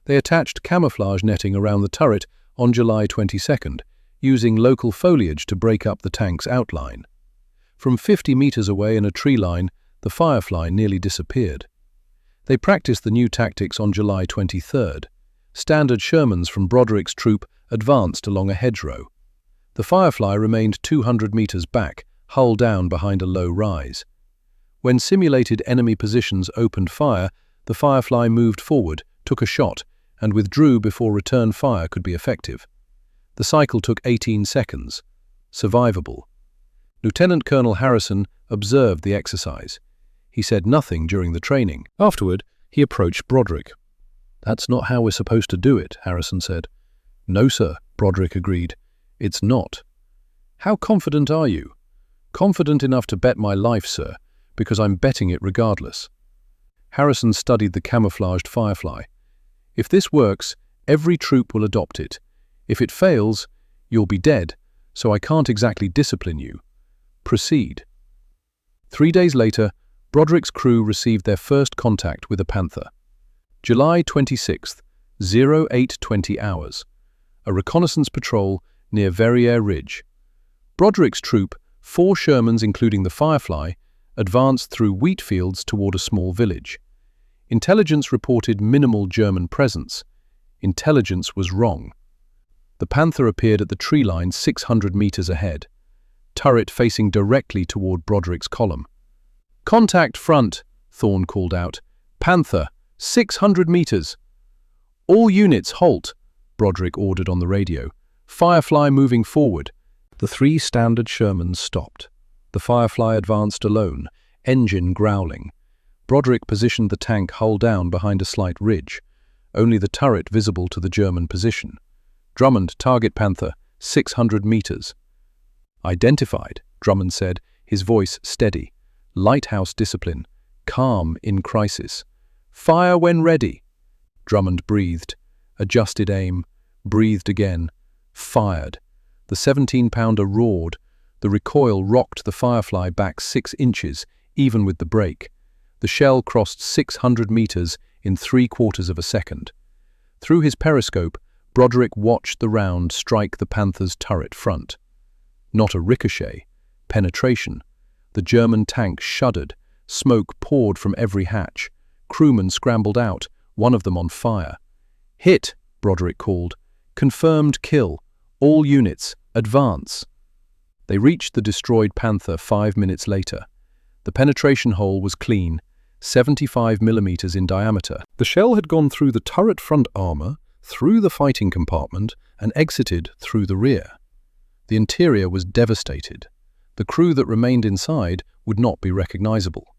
They attached camouflage netting around the turret on July 22nd, using local foliage to break up the tank's outline. From 50 meters away in a tree line, the Firefly nearly disappeared. They practiced the new tactics on July 23rd. Standard Shermans from Broderick's troop advanced along a hedgerow. The Firefly remained 200 meters back, hull down behind a low rise. When simulated enemy positions opened fire, the Firefly moved forward, took a shot, and withdrew before return fire could be effective. The cycle took 18 seconds. Survivable. Lieutenant Colonel Harrison observed the exercise. He said nothing during the training. Afterward, he approached Broderick. "That's not how we're supposed to do it," Harrison said. "No, sir," Broderick agreed. "It's not." "How confident are you?" "Confident enough to bet my life, sir, because I'm betting it regardless." Harrison studied the camouflaged Firefly. "If this works, every troop will adopt it. If it fails, you'll be dead, so I can't exactly discipline you. Proceed." 3 days later, Broderick's crew received their first contact with a Panther. July 26th, 0820 hours. A reconnaissance patrol near Verrières Ridge. Broderick's troop, 4 Shermans including the Firefly, advanced through wheat fields toward a small village. Intelligence reported minimal German presence. Intelligence was wrong. The Panther appeared at the tree line 600 meters ahead, turret facing directly toward Broderick's column. "Contact front," Thorne called out. "Panther, 600 meters." "All units halt," Broderick ordered on the radio. "Firefly moving forward." The 3 standard Shermans stopped. The Firefly advanced alone, engine growling. Broderick positioned the tank hull down behind a slight ridge, only the turret visible to the German position. "Drummond, target Panther, 600 meters." "Identified," Drummond said, his voice steady. "Lighthouse discipline, calm in crisis. Fire when ready." Drummond breathed, adjusted aim, breathed again, fired. The 17-pounder roared. The recoil rocked the Firefly back 6 inches, even with the brake. The shell crossed 600 meters in 3/4 of a second. Through his periscope, Broderick watched the round strike the Panther's turret front. Not a ricochet, penetration. The German tank shuddered. Smoke poured from every hatch. Crewmen scrambled out, one of them on fire. "Hit," Broderick called. "Confirmed kill. All units, advance." They reached the destroyed Panther 5 minutes later. The penetration hole was clean, 75 millimeters in diameter. The shell had gone through the turret front armor, through the fighting compartment, and exited through the rear. The interior was devastated. The crew that remained inside would not be recognizable.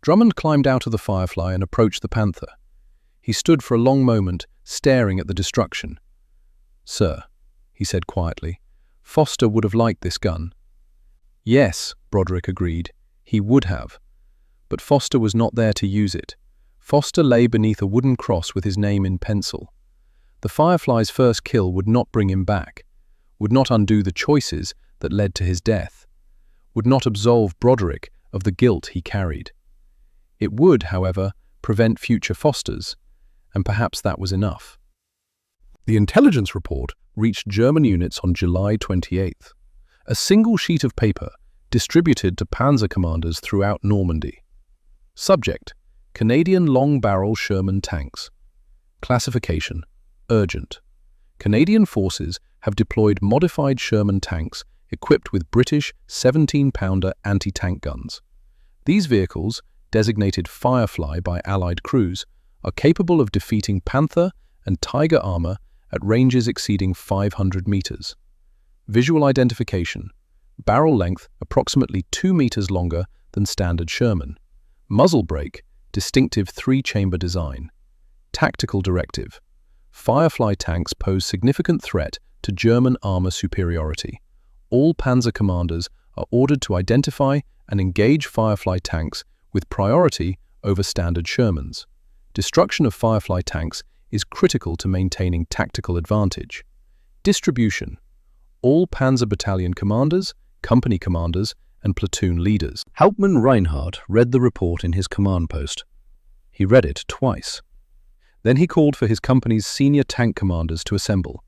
Drummond climbed out of the Firefly and approached the Panther. He stood for a long moment, staring at the destruction. "Sir," he said quietly, "Foster would have liked this gun." "Yes," Broderick agreed, "he would have. But Foster was not there to use it. Foster lay beneath a wooden cross with his name in pencil. The Firefly's first kill would not bring him back, would not undo the choices that led to his death, would not absolve Broderick of the guilt he carried. It would, however, prevent future Fosters, and perhaps that was enough. The intelligence report reached German units on July 28th, a single sheet of paper distributed to Panzer commanders throughout Normandy. Subject: Canadian long-barrel Sherman tanks. Classification: urgent. Canadian forces have deployed modified Sherman tanks equipped with British 17-pounder anti-tank guns. These vehicles, designated Firefly by Allied crews, are capable of defeating Panther and Tiger armor at ranges exceeding 500 meters. Visual identification: barrel length approximately 2 meters longer than standard Sherman. Muzzle brake, distinctive 3-chamber design. Tactical directive: Firefly tanks pose significant threat to German armor superiority. All Panzer commanders are ordered to identify and engage Firefly tanks with priority over standard Shermans. Destruction of Firefly tanks is critical to maintaining tactical advantage. Distribution: all Panzer battalion commanders, company commanders, and platoon leaders. Hauptmann Reinhardt read the report in his command post. He read it twice. Then he called for his company's senior tank commanders to assemble.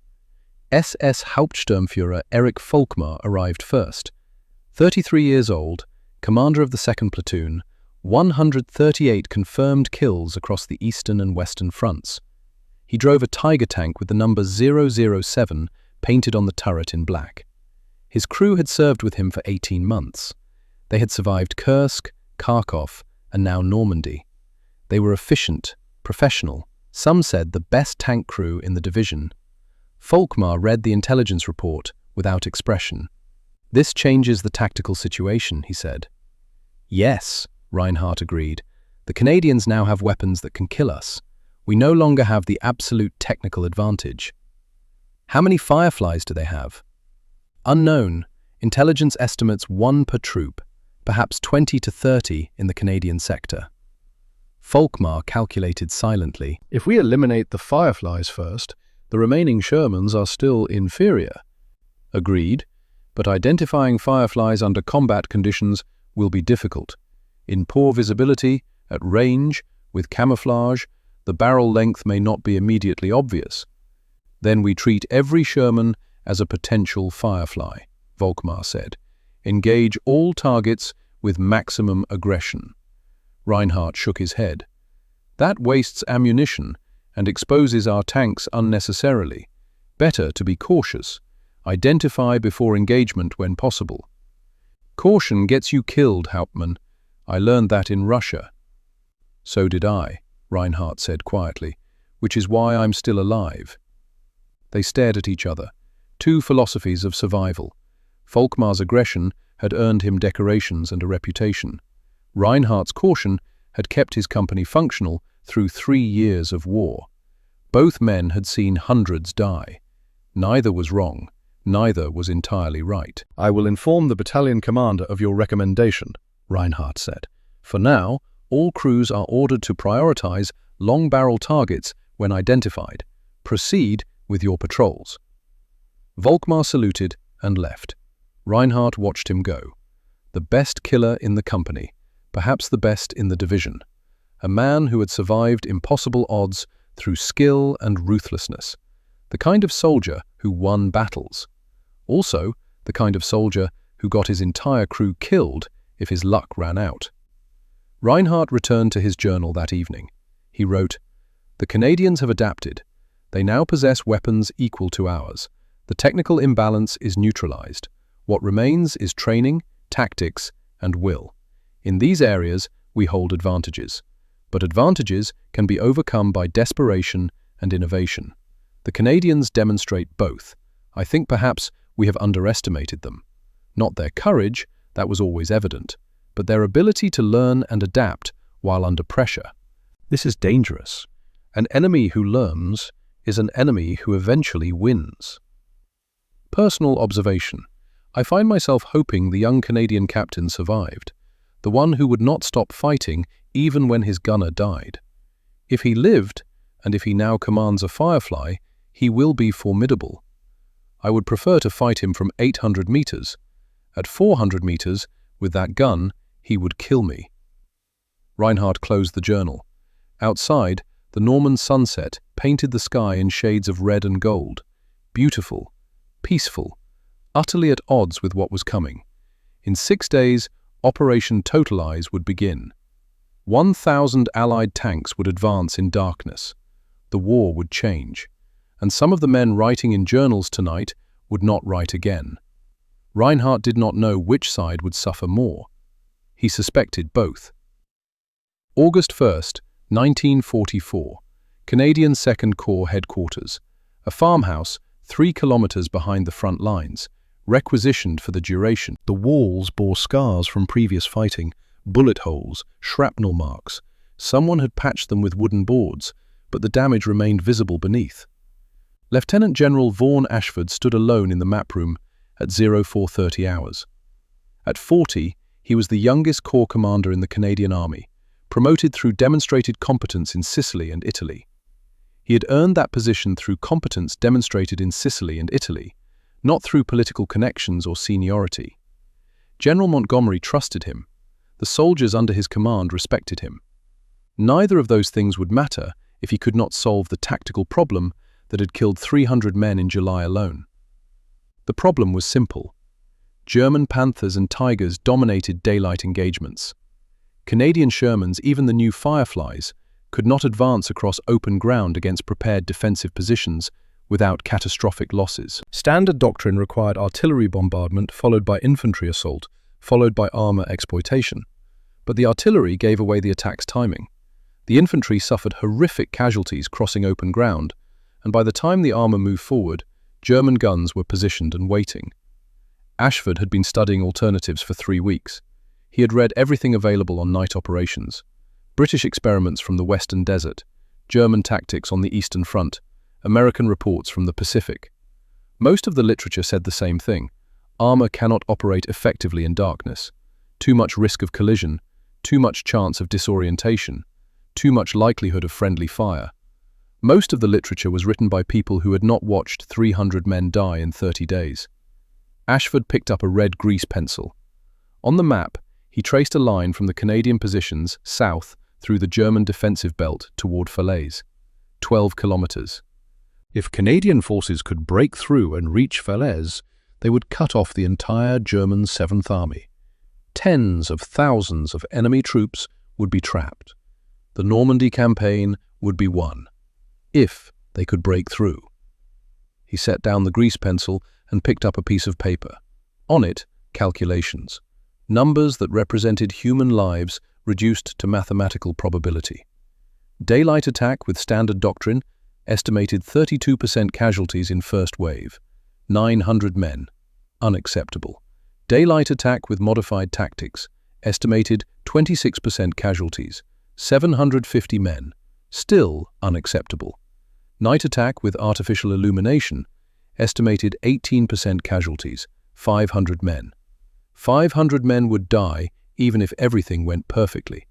SS Hauptsturmführer Erich Volkmar arrived first. 33 years old, commander of the 2nd Platoon, 138 confirmed kills across the eastern and western fronts. He drove a Tiger tank with the number 007 painted on the turret in black. His crew had served with him for 18 months. They had survived Kursk, Kharkov, and now Normandy. They were efficient, professional, some said the best tank crew in the division. Volkmar read the intelligence report without expression. "This changes the tactical situation," he said. "Yes," Reinhardt agreed. "The Canadians now have weapons that can kill us. We no longer have the absolute technical advantage." "How many Fireflies do they have?" "Unknown. Intelligence estimates 1 per troop, perhaps 20 to 30 in the Canadian sector." Volkmar calculated silently. If we eliminate the Fireflies first, the remaining Shermans are still inferior. Agreed, but identifying Fireflies under combat conditions will be difficult. In poor visibility, at range, with camouflage, the barrel length may not be immediately obvious. Then we treat every Sherman as a potential Firefly, Volkmar said. Engage all targets with maximum aggression. Reinhardt shook his head. That wastes ammunition and exposes our tanks unnecessarily. Better to be cautious. Identify before engagement when possible. Caution gets you killed, Hauptmann. I learned that in Russia. So did I, Reinhardt said quietly, which is why I'm still alive. They stared at each other. Two philosophies of survival. Volkmar's aggression had earned him decorations and a reputation. Reinhardt's caution had kept his company functional through 3 years of war. Both men had seen hundreds die. Neither was wrong. Neither was entirely right. I will inform the battalion commander of your recommendation, Reinhardt said. For now, all crews are ordered to prioritize long-barrel targets when identified. Proceed with your patrols. Volkmar saluted and left. Reinhardt watched him go. The best killer in the company, perhaps the best in the division. A man who had survived impossible odds through skill and ruthlessness. The kind of soldier who won battles. Also, the kind of soldier who got his entire crew killed if his luck ran out. Reinhardt returned to his journal that evening. He wrote, "The Canadians have adapted. They now possess weapons equal to ours. The technical imbalance is neutralized. What remains is training, tactics, and will. In these areas, we hold advantages. But advantages can be overcome by desperation and innovation. The Canadians demonstrate both. I think perhaps we have underestimated them. Not their courage, that was always evident, but their ability to learn and adapt while under pressure. This is dangerous. An enemy who learns is an enemy who eventually wins." Personal observation. I find myself hoping the young Canadian captain survived, the one who would not stop fighting even when his gunner died. If he lived, and if he now commands a Firefly, he will be formidable. I would prefer to fight him from 800 meters. At 400 meters, with that gun, he would kill me. Reinhardt closed the journal. Outside, the Norman sunset painted the sky in shades of red and gold. Beautiful, peaceful, utterly at odds with what was coming. In 6 days, Operation Totalize would begin. 1,000 Allied tanks would advance in darkness. The war would change. And some of the men writing in journals tonight would not write again. Reinhardt did not know which side would suffer more. He suspected both. August 1st, 1944, Canadian 2nd Corps Headquarters, a farmhouse 3 kilometers behind the front lines, requisitioned for the duration. The walls bore scars from previous fighting, bullet holes, shrapnel marks. Someone had patched them with wooden boards, but the damage remained visible beneath. Lieutenant General Vaughan Ashford stood alone in the map room at 0430 hours. At 40, he was the youngest corps commander in the Canadian Army, promoted through demonstrated competence in Sicily and Italy. He had earned that position through competence demonstrated in Sicily and Italy, not through political connections or seniority. General Montgomery trusted him. The soldiers under his command respected him. Neither of those things would matter if he could not solve the tactical problem that had killed 300 men in July alone. The problem was simple. German Panthers and Tigers dominated daylight engagements. Canadian Shermans, even the new Fireflies, could not advance across open ground against prepared defensive positions without catastrophic losses. Standard doctrine required artillery bombardment followed by infantry assault, followed by armor exploitation. But the artillery gave away the attack's timing. The infantry suffered horrific casualties crossing open ground, and by the time the armor moved forward, German guns were positioned and waiting. Ashford had been studying alternatives for 3 weeks. He had read everything available on night operations. British experiments from the Western Desert, German tactics on the Eastern Front, American reports from the Pacific. Most of the literature said the same thing. Armor cannot operate effectively in darkness. Too much risk of collision, too much chance of disorientation, too much likelihood of friendly fire. Most of the literature was written by people who had not watched 300 men die in 30 days. Ashford picked up a red grease pencil. On the map, he traced a line from the Canadian positions south through the German defensive belt toward Falaise. 12 kilometers. If Canadian forces could break through and reach Falaise, they would cut off the entire German 7th Army. Tens of thousands of enemy troops would be trapped. The Normandy campaign would be won, if they could break through. He set down the grease pencil and picked up a piece of paper. On it, calculations. Numbers that represented human lives reduced to mathematical probability. Daylight attack with standard doctrine, estimated 32% casualties in first wave. 900 men. Unacceptable. Daylight attack with modified tactics, estimated 26% casualties. 750 men. Still unacceptable. Night attack with artificial illumination, estimated 18% casualties. 500 men. 500 men would die even if everything went perfectly.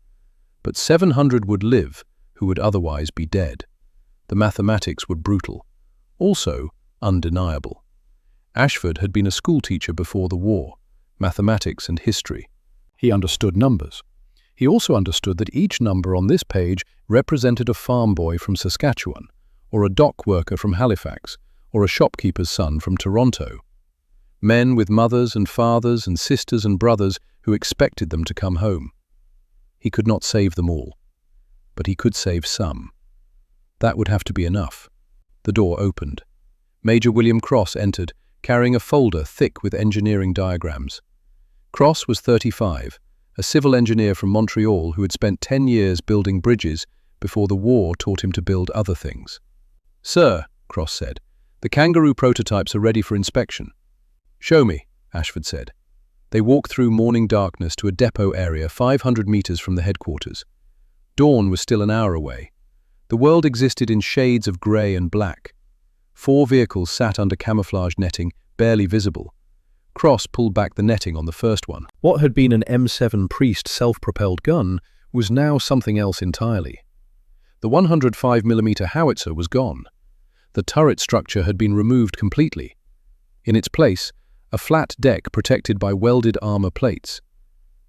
But 700 would live who would otherwise be dead. The mathematics were brutal, also undeniable. Ashford had been a schoolteacher before the war, mathematics and history. He understood numbers. He also understood that each number on this page represented a farm boy from Saskatchewan, or a dock worker from Halifax, or a shopkeeper's son from Toronto. Men with mothers and fathers and sisters and brothers who expected them to come home. He could not save them all, but he could save some. That would have to be enough. The door opened. Major William Cross entered, carrying a folder thick with engineering diagrams. Cross was 35, a civil engineer from Montreal who had spent 10 years building bridges before the war taught him to build other things. "Sir," Cross said, "the Kangaroo prototypes are ready for inspection." "Show me," Ashford said. They walked through morning darkness to a depot area 500 meters from the headquarters. Dawn was still an hour away. The world existed in shades of grey and black. 4 vehicles sat under camouflage netting, barely visible. Cross pulled back the netting on the first one. What had been an M7 Priest self-propelled gun was now something else entirely. The 105mm howitzer was gone. The turret structure had been removed completely. In its place, a flat deck protected by welded armor plates.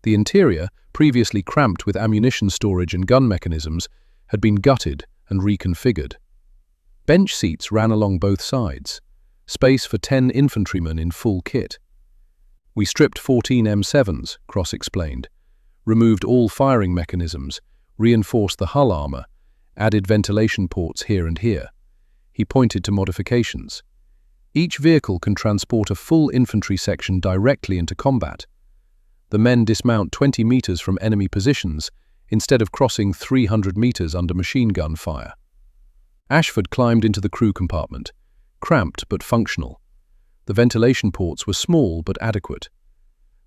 The interior, previously cramped with ammunition storage and gun mechanisms, had been gutted and reconfigured. Bench seats ran along both sides, space for 10 infantrymen in full kit. "We stripped 14 M7s, Cross explained, removed all firing mechanisms, reinforced the hull armor, added ventilation ports here and here." He pointed to modifications. Each vehicle can transport a full infantry section directly into combat. The men dismount 20 meters from enemy positions instead of crossing 300 meters under machine gun fire. Ashford climbed into the crew compartment, cramped but functional. The ventilation ports were small but adequate.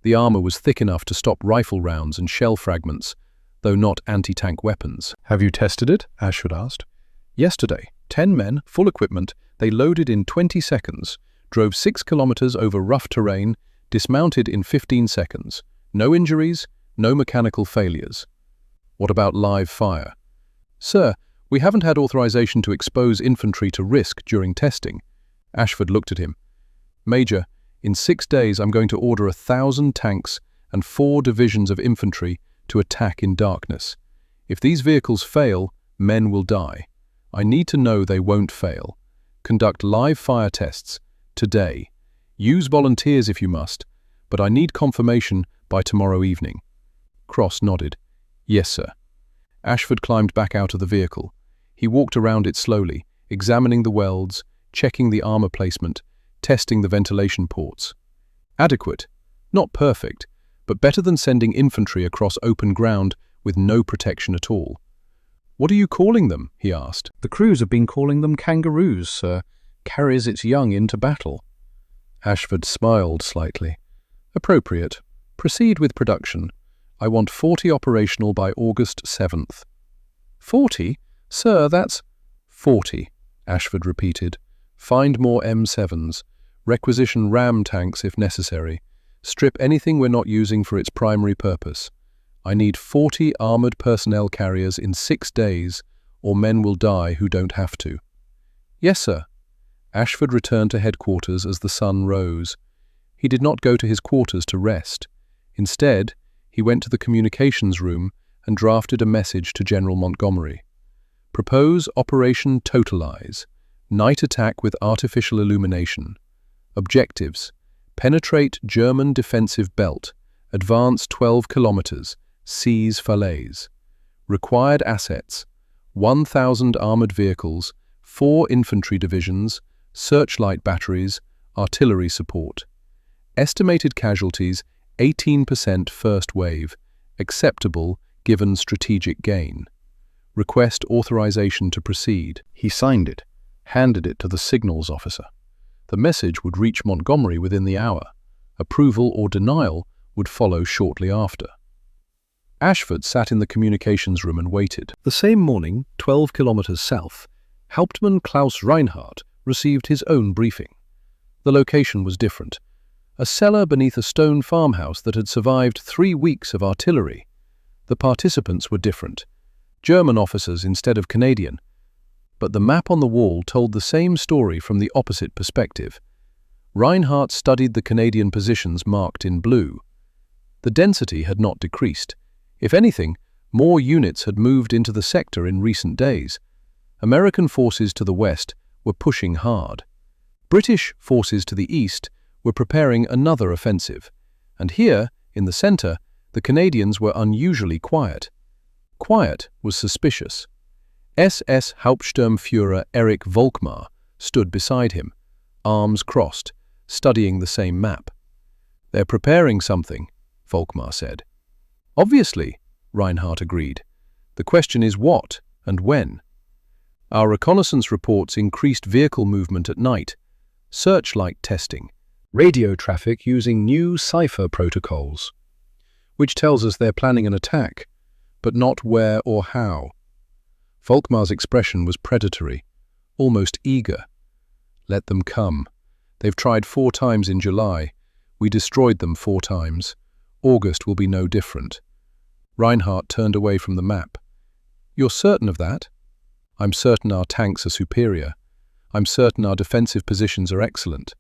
The armor was thick enough to stop rifle rounds and shell fragments, though not anti-tank weapons. "Have you tested it?" Ashford asked. "Yesterday, 10 men, full equipment, they loaded in 20 seconds, drove 6 kilometers over rough terrain, dismounted in 15 seconds. No injuries, no mechanical failures." "What about live fire?" "Sir, we haven't had authorization to expose infantry to risk during testing." Ashford looked at him. "Major, in 6 days I'm going to order 1,000 tanks and 4 divisions of infantry to attack in darkness. If these vehicles fail, men will die. I need to know they won't fail. Conduct live fire tests today. Use volunteers if you must, but I need confirmation by tomorrow evening." Cross nodded. "Yes, sir." Ashford climbed back out of the vehicle. He walked around it slowly, examining the welds, checking the armor placement, testing the ventilation ports. Adequate. Not perfect, but better than sending infantry across open ground with no protection at all. "What are you calling them?" he asked. "The crews have been calling them kangaroos, sir. Carries its young into battle." Ashford smiled slightly. "Appropriate. Proceed with production. I want 40 operational by August 7th. 40? Sir, that's 40, Ashford repeated. Find more M7s. Requisition ram tanks if necessary. Strip anything we're not using for its primary purpose. I need 40 armored personnel carriers in 6 days, or men will die who don't have to. Yes, sir. Ashford returned to headquarters as the sun rose. He did not go to his quarters to rest. Instead, he went to the communications room and drafted a message to General Montgomery. Propose Operation Totalize. Night attack with artificial illumination. Objectives: penetrate German defensive belt, advance 12 kilometers, seize Falaise. Required assets: 1,000 armored vehicles, 4 infantry divisions, searchlight batteries, artillery support. Estimated casualties: 18% first wave, acceptable given strategic gain. Request authorization to proceed. He signed it, handed it to the signals officer. The message would reach Montgomery within the hour. Approval or denial would follow shortly after. Ashford sat in the communications room and waited. The same morning, 12 kilometers south, Hauptmann Klaus Reinhardt received his own briefing. The location was different. A cellar beneath a stone farmhouse that had survived 3 weeks of artillery. The participants were different. German officers instead of Canadian. But the map on the wall told the same story from the opposite perspective. Reinhardt studied the Canadian positions marked in blue. The density had not decreased. If anything, more units had moved into the sector in recent days. American forces to the west were pushing hard. British forces to the east were preparing another offensive. And here, in the center, the Canadians were unusually quiet. Quiet was suspicious. SS Hauptsturmführer Erich Volkmar stood beside him, arms crossed, studying the same map. They're preparing something, Volkmar said. Obviously, Reinhardt agreed. The question is what and when. Our reconnaissance reports increased vehicle movement at night, searchlight testing, radio traffic using new cipher protocols, which tells us they're planning an attack, but not where or how. Volkmar's expression was predatory, almost eager. Let them come. They've tried 4 times in July. We destroyed them 4 times. August will be no different. Reinhardt turned away from the map. You're certain of that? I'm certain our tanks are superior. I'm certain our defensive positions are excellent.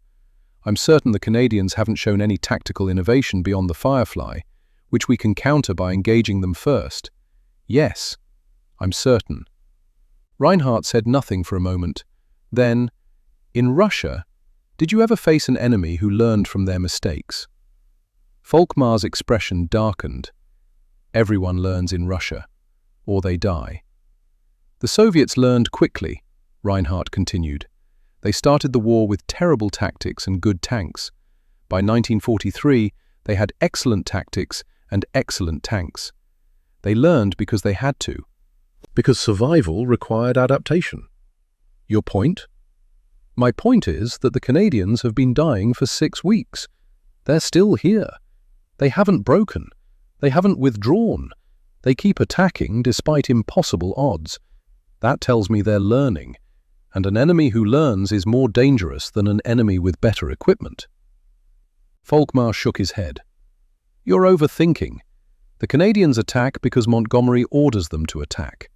I'm certain the Canadians haven't shown any tactical innovation beyond the Firefly, which we can counter by engaging them first. Yes, I'm certain. Reinhardt said nothing for a moment. Then, in Russia, did you ever face an enemy who learned from their mistakes? Volkmar's expression darkened. Everyone learns in Russia, or they die. The Soviets learned quickly, Reinhardt continued. They started the war with terrible tactics and good tanks. By 1943, they had excellent tactics and excellent tanks. They learned because they had to. Because survival required adaptation. Your point? My point is that the Canadians have been dying for 6 weeks. They're still here. They haven't broken. They haven't withdrawn. They keep attacking despite impossible odds. That tells me they're learning, and an enemy who learns is more dangerous than an enemy with better equipment. Volkmar shook his head. You're overthinking. The Canadians attack because Montgomery orders them to attack.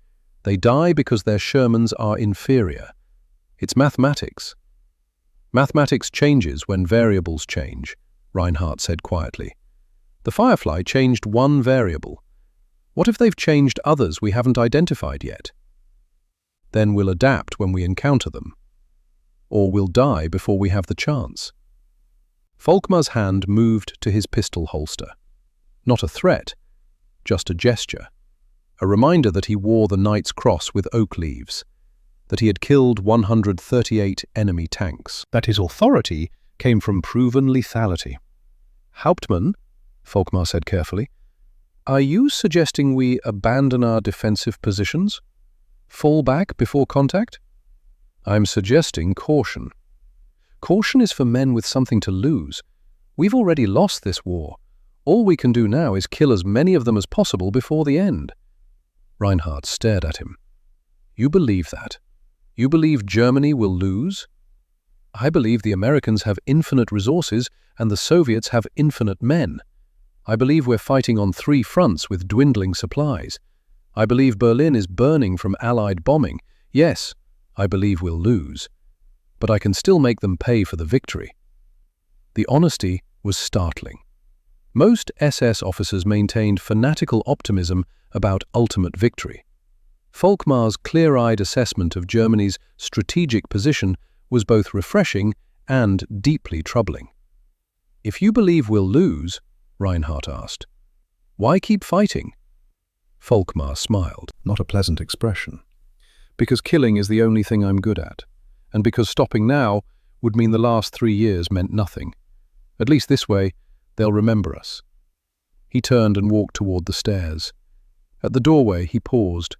They die because their Shermans are inferior. It's mathematics. Mathematics changes when variables change, Reinhardt said quietly. The Firefly changed one variable. What if they've changed others we haven't identified yet? Then we'll adapt when we encounter them. Or we'll die before we have the chance. Volkmar's hand moved to his pistol holster. Not a threat, just a gesture. A reminder that he wore the Knight's Cross with oak leaves, that he had killed 138 enemy tanks, that his authority came from proven lethality. Hauptmann, Volkmar said carefully, are you suggesting we abandon our defensive positions? Fall back before contact? I'm suggesting caution. Caution is for men with something to lose. We've already lost this war. All we can do now is kill as many of them as possible before the end. Reinhardt stared at him. You believe that? You believe Germany will lose? I believe the Americans have infinite resources and the Soviets have infinite men. I believe we're fighting on 3 fronts with dwindling supplies. I believe Berlin is burning from Allied bombing. Yes, I believe we'll lose. But I can still make them pay for the victory." The honesty was startling. Most SS officers maintained fanatical optimism about ultimate victory. Volkmar's clear-eyed assessment of Germany's strategic position was both refreshing and deeply troubling. "If you believe we'll lose," Reinhardt asked, "why keep fighting?" Volkmar smiled, not a pleasant expression. "Because killing is the only thing I'm good at, and because stopping now would mean the last 3 years meant nothing. At least this way, they'll remember us." He turned and walked toward the stairs. At the doorway, he paused.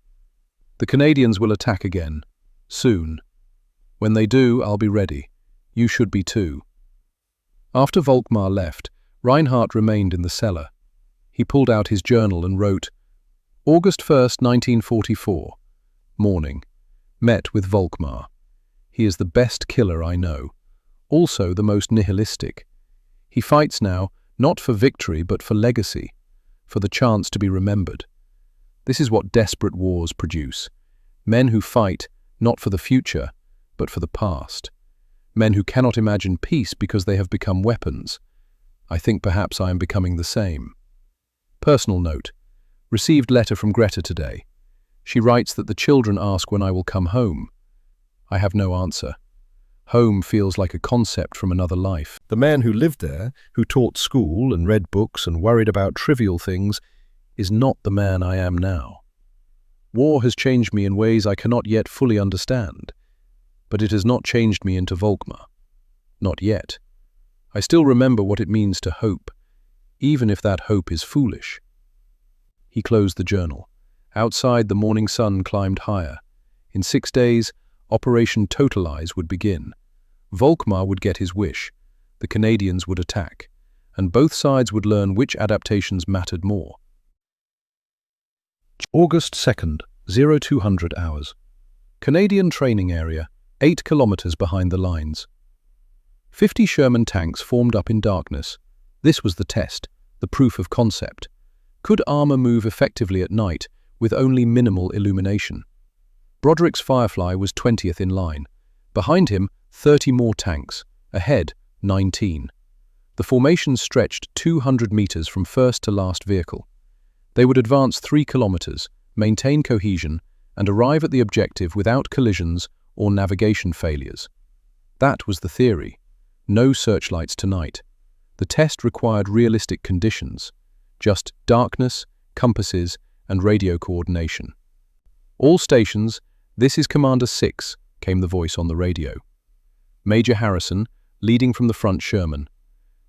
"The Canadians will attack again, soon. When they do, I'll be ready. You should be too." After Volkmar left, Reinhardt remained in the cellar. He pulled out his journal and wrote, "August 1st, 1944. Morning. Met with Volkmar. He is the best killer I know, also the most nihilistic. He fights now, not for victory but for legacy, for the chance to be remembered. This is what desperate wars produce. Men who fight, not for the future, but for the past. Men who cannot imagine peace because they have become weapons. I think perhaps I am becoming the same." Personal note. Received letter from Greta today. She writes that the children ask when I will come home. I have no answer. Home feels like a concept from another life. The man who lived there, who taught school and read books and worried about trivial things, is not the man I am now. War has changed me in ways I cannot yet fully understand, but it has not changed me into Volkmar. Not yet. I still remember what it means to hope, even if that hope is foolish. He closed the journal. Outside, the morning sun climbed higher. In 6 days, Operation Totalize would begin. Volkmar would get his wish. The Canadians would attack, and both sides would learn which adaptations mattered more. August 2nd, 0200 hours. Canadian training area, 8 kilometers behind the lines. 50 Sherman tanks formed up in darkness. This was the test, the proof of concept. Could armor move effectively at night with only minimal illumination? Broderick's Firefly was 20th in line. Behind him, 30 more tanks. Ahead, 19. The formation stretched 200 meters from first to last vehicle. They would advance 3 kilometers, maintain cohesion, and arrive at the objective without collisions or navigation failures. That was the theory. No searchlights tonight. The test required realistic conditions. Just darkness, compasses, and radio coordination. "All stations, this is Commander 6, came the voice on the radio. Major Harrison, leading from the front Sherman.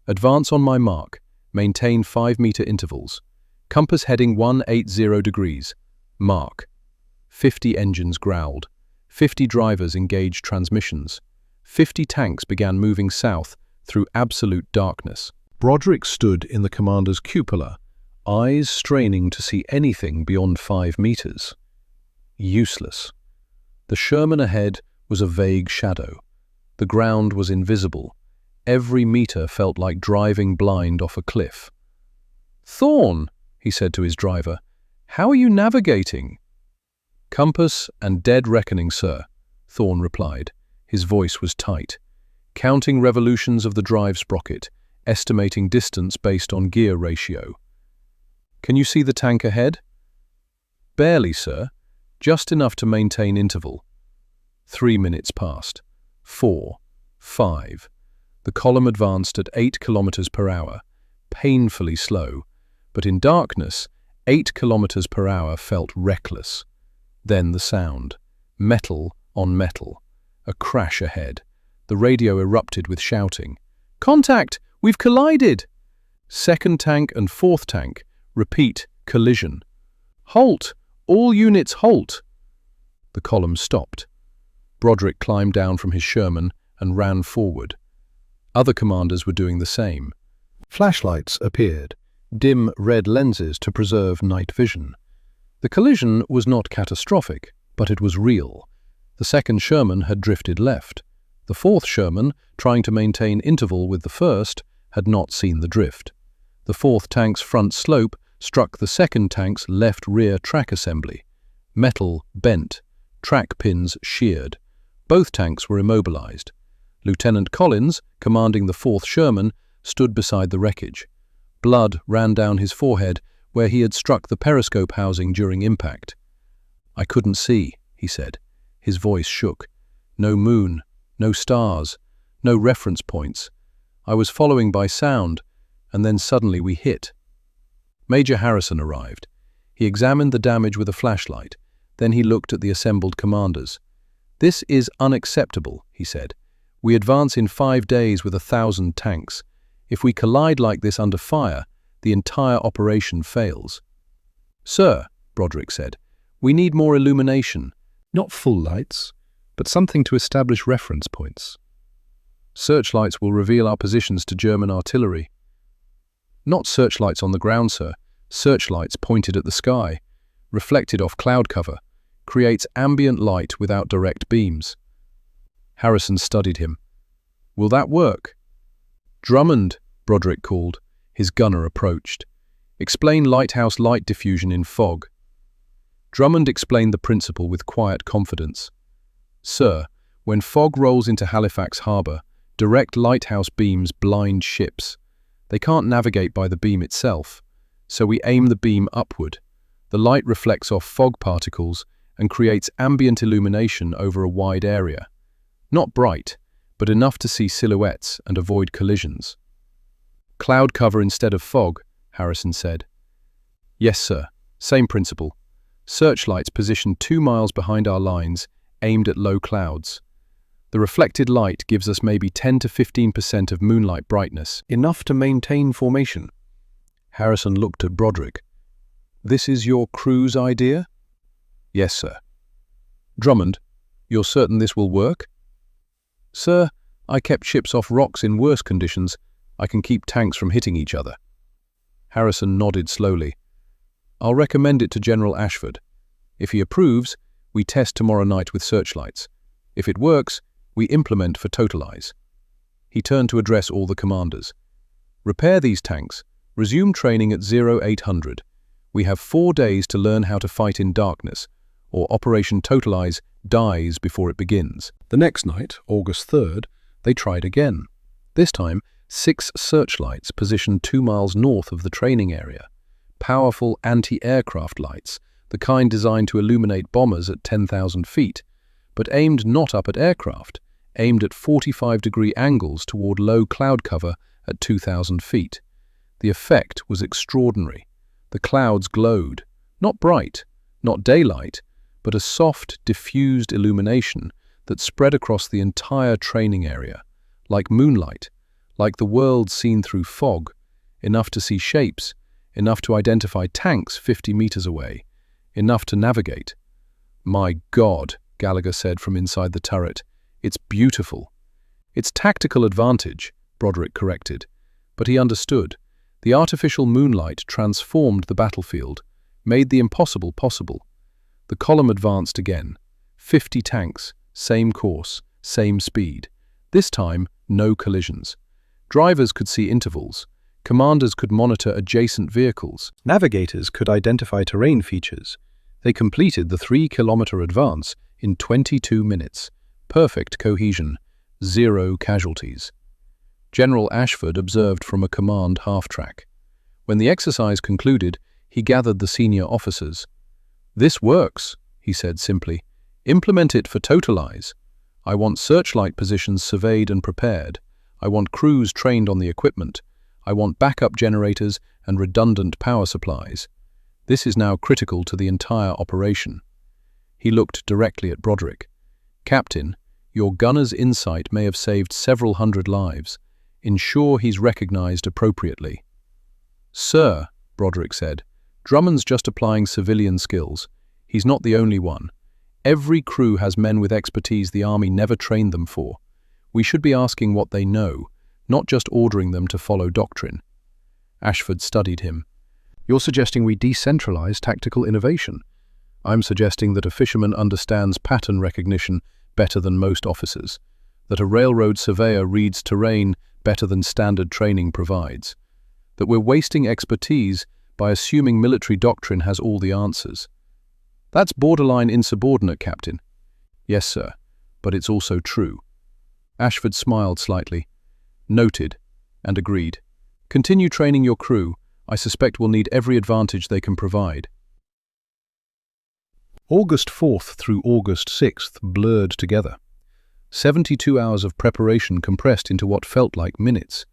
"Advance on my mark. Maintain 5-meter intervals. Compass heading 180 degrees. Mark." 50 engines growled. 50 drivers engaged transmissions. 50 tanks began moving south through absolute darkness. Broderick stood in the commander's cupola, eyes straining to see anything beyond 5 meters. Useless. The Sherman ahead was a vague shadow. The ground was invisible. Every meter felt like driving blind off a cliff. "Thorne," he said to his driver, "how are you navigating?" "Compass and dead reckoning, sir," Thorne replied. His voice was tight. "Counting revolutions of the drive sprocket, estimating distance based on gear ratio." "Can you see the tank ahead?" "Barely, sir. Just enough to maintain interval." 3 minutes passed. 4. 5. The column advanced at 8 kilometers per hour, painfully slow, but in darkness, 8 kilometers per hour felt reckless. Then the sound. Metal on metal. A crash ahead. The radio erupted with shouting. "Contact! We've collided!" Second tank and fourth tank. Repeat, collision. "Halt! All units halt!" The column stopped. Broderick climbed down from his Sherman and ran forward. Other commanders were doing the same. Flashlights appeared, dim red lenses to preserve night vision. The collision was not catastrophic, but it was real. The second Sherman had drifted left. The fourth Sherman, trying to maintain interval with the first, had not seen the drift. The fourth tank's front slope struck the second tank's left rear track assembly. Metal bent, track pins sheared. Both tanks were immobilized. Lieutenant Collins, commanding the 4th Sherman, stood beside the wreckage. Blood ran down his forehead where he had struck the periscope housing during impact. "I couldn't see," he said. His voice shook. "No moon, no stars, no reference points. I was following by sound, and then suddenly we hit." Major Harrison arrived. He examined the damage with a flashlight. Then he looked at the assembled commanders. "This is unacceptable," he said. "We advance in 5 days with 1,000 tanks. If we collide like this under fire, the entire operation fails." "Sir," Broderick said, "we need more illumination." Not full lights, but something to establish reference points. "Searchlights will reveal our positions to German artillery." "Not searchlights on the ground, sir. Searchlights pointed at the sky, reflected off cloud cover, creates ambient light without direct beams." Harrison studied him. "Will that work?" "Drummond," Broderick called. His gunner approached. "Explain lighthouse light diffusion in fog." Drummond explained the principle with quiet confidence. "Sir, when fog rolls into Halifax Harbour, direct lighthouse beams blind ships. They can't navigate by the beam itself, so we aim the beam upward. The light reflects off fog particles and creates ambient illumination over a wide area. Not bright, but enough to see silhouettes and avoid collisions." "Cloud cover instead of fog," Harrison said. "Yes, sir. Same principle. Searchlights positioned 2 miles behind our lines, aimed at low clouds. The reflected light gives us maybe 10 to 15% of moonlight brightness, enough to maintain formation." Harrison looked at Broderick. "This is your crew's idea?" "Yes, sir." "Drummond, you're certain this will work?" "Sir, I kept ships off rocks in worse conditions. I can keep tanks from hitting each other." Harrison nodded slowly. "I'll recommend it to General Ashford. If he approves, we test tomorrow night with searchlights. If it works, we implement for totalize." He turned to address all the commanders. "Repair these tanks. Resume training at 0800. We have 4 days to learn how to fight in darkness, or Operation Totalize dies before it begins." The next night, August 3rd, they tried again. This time, 6 searchlights positioned 2 miles north of the training area. Powerful anti-aircraft lights, the kind designed to illuminate bombers at 10,000 feet, but aimed not up at aircraft, aimed at 45-degree angles toward low cloud cover at 2,000 feet. The effect was extraordinary. The clouds glowed, not bright, not daylight, but a soft, diffused illumination that spread across the entire training area, like moonlight, like the world seen through fog, enough to see shapes, enough to identify tanks 50 meters away, enough to navigate. "My God," Gallagher said from inside the turret, "it's beautiful." "It's tactical advantage," Broderick corrected. But he understood. The artificial moonlight transformed the battlefield, made the impossible possible. The column advanced again. 50 tanks, same course, same speed. This time, no collisions. Drivers could see intervals. Commanders could monitor adjacent vehicles. Navigators could identify terrain features. They completed the 3-kilometer advance in 22 minutes. Perfect cohesion. 0 casualties. General Ashford observed from a command half-track. When the exercise concluded, he gathered the senior officers. "This works," he said simply. "Implement it for totalize. I want searchlight positions surveyed and prepared. I want crews trained on the equipment. I want backup generators and redundant power supplies. This is now critical to the entire operation." He looked directly at Broderick. "Captain, your gunner's insight may have saved several hundred lives. Ensure he's recognized appropriately." "Sir," Broderick said, "Drummond's just applying civilian skills. He's not the only one. Every crew has men with expertise the Army never trained them for. We should be asking what they know, not just ordering them to follow doctrine." Ashford studied him. "You're suggesting we decentralize tactical innovation. I'm suggesting that a fisherman understands pattern recognition better than most officers, that a railroad surveyor reads terrain better than standard training provides. that we're wasting expertise by assuming military doctrine has all the answers. That's borderline insubordinate, Captain. Yes, sir, but it's also true. Ashford smiled slightly. Noted, and agreed. Continue training your crew. I suspect we'll need every advantage they can provide. August 4th through August 6th blurred together. 72 hours of preparation compressed into what felt like minutes.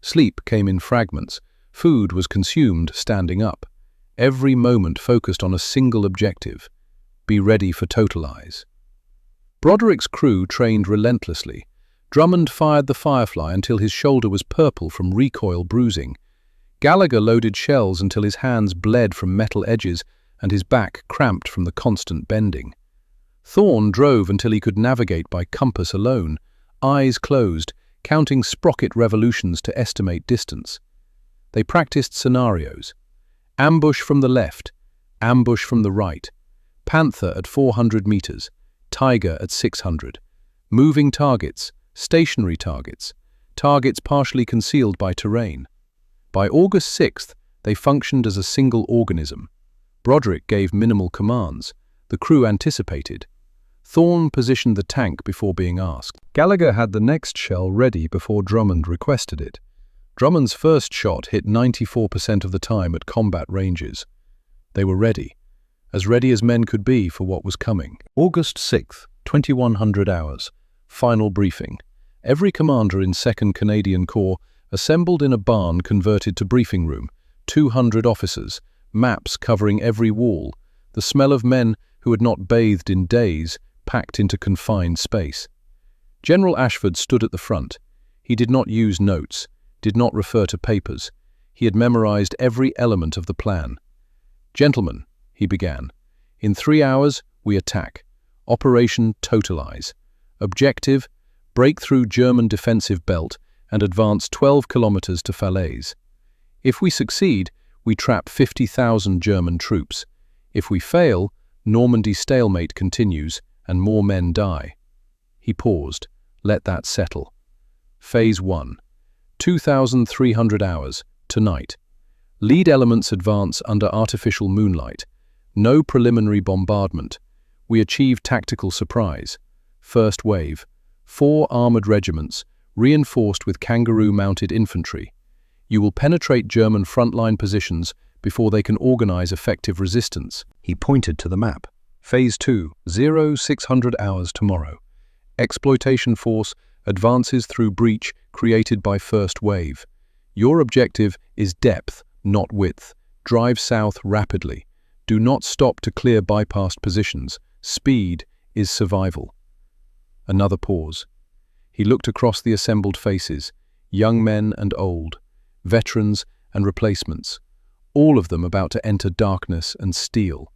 Sleep came in fragments. Food was consumed standing up. Every moment focused on a single objective: be ready for total eyes. Broderick's crew trained relentlessly. Drummond fired the Firefly until his shoulder was purple from recoil bruising. Gallagher loaded shells until his hands bled from metal edges and his back cramped from the constant bending. Thorne drove until he could navigate by compass alone, eyes closed, counting sprocket revolutions to estimate distance. They practiced scenarios: ambush from the left, ambush from the right, Panther at 400 meters, Tiger at 600, moving targets, stationary targets, targets partially concealed by terrain. By August 6th, they functioned as a single organism. Broderick gave minimal commands. The crew anticipated. Thorne positioned the tank before being asked. Gallagher had the next shell ready before Drummond requested it. Drummond's first shot hit 94% of the time at combat ranges. They were ready as men could be for what was coming. August 6th, 2100 hours. Final briefing. Every commander in 2nd Canadian Corps assembled in a barn converted to briefing room. 200 officers, maps covering every wall, the smell of men who had not bathed in days packed into confined space. General Ashford stood at the front. He did not use notes, did not refer to papers. He had memorized every element of the plan. "Gentlemen," he began, "in 3 hours we attack. Operation Totalize. Objective: break through German defensive belt and advance 12 kilometers to Falaise. If we succeed, we trap 50,000 German troops. If we fail, Normandy stalemate continues and more men die." He paused. Let that settle. Phase 1. 2,300 hours, tonight. Lead elements advance under artificial moonlight. No preliminary bombardment. We achieve tactical surprise. First wave. 4 armored regiments, reinforced with kangaroo-mounted infantry. You will penetrate German frontline positions before they can organize effective resistance. He pointed to the map. Phase 2, 0600 hours tomorrow. Exploitation force advances through breach created by first wave. Your objective is depth, not width. Drive south rapidly. Do not stop to clear bypassed positions. Speed is survival. Another pause. He looked across the assembled faces, young men and old, veterans and replacements, all of them about to enter darkness and steel.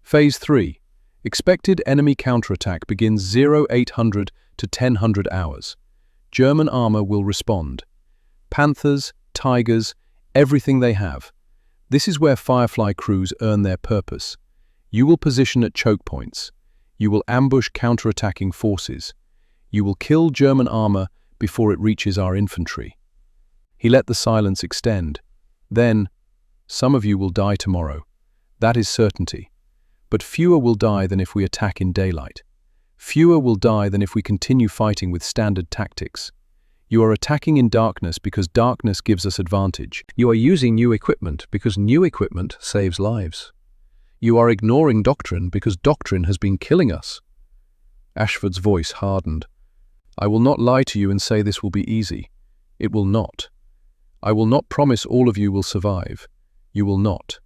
Phase 3. Expected enemy counterattack begins 0800 to 1000 hours. German armor will respond. Panthers, Tigers, everything they have. This is where Firefly crews earn their purpose. You will position at choke points. You will ambush counterattacking forces. You will kill German armor before it reaches our infantry. He let the silence extend. Then, some of you will die tomorrow. That is certainty. But fewer will die than if we attack in daylight. Fewer will die than if we continue fighting with standard tactics. You are attacking in darkness because darkness gives us advantage. You are using new equipment because new equipment saves lives. You are ignoring doctrine because doctrine has been killing us. Ashford's voice hardened. I will not lie to you and say this will be easy. It will not. I will not promise all of you will survive. You will not.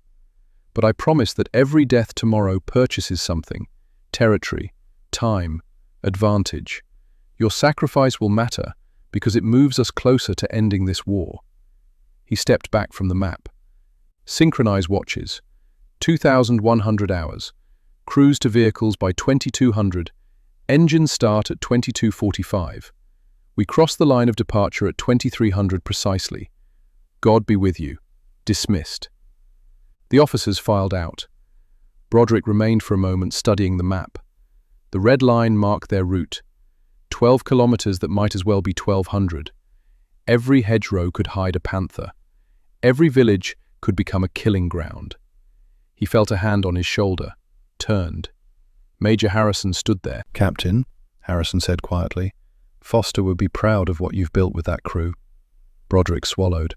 But I promise that every death tomorrow purchases something: territory, time, advantage. Your sacrifice will matter because it moves us closer to ending this war. He stepped back from the map. Synchronize watches. 2,100 hours. Cruise to vehicles by 2200. Engines start at 2245. We cross the line of departure at 2300 precisely. God be with you. Dismissed. The officers filed out. Broderick remained for a moment studying the map. The red line marked their route. 12 kilometers that might as well be 1,200. Every hedgerow could hide a panther. Every village could become a killing ground. He felt a hand on his shoulder, turned. Major Harrison stood there. "Captain," Harrison said quietly, "Foster would be proud of what you've built with that crew." Broderick swallowed.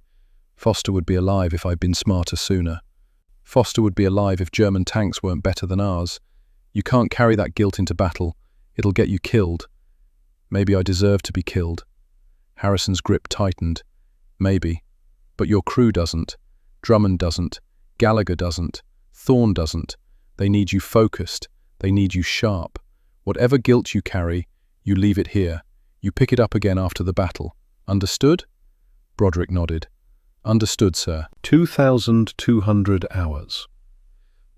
"Foster would be alive if I'd been smarter sooner. Foster would be alive if German tanks weren't better than ours. You can't carry that guilt into battle. It'll get you killed." "Maybe I deserve to be killed." Harrison's grip tightened. "Maybe. But your crew doesn't. Drummond doesn't. Gallagher doesn't. Thorne doesn't. They need you focused. They need you sharp. Whatever guilt you carry, you leave it here. You pick it up again after the battle. Understood?" Broderick nodded. "Understood, sir." 2,200 hours.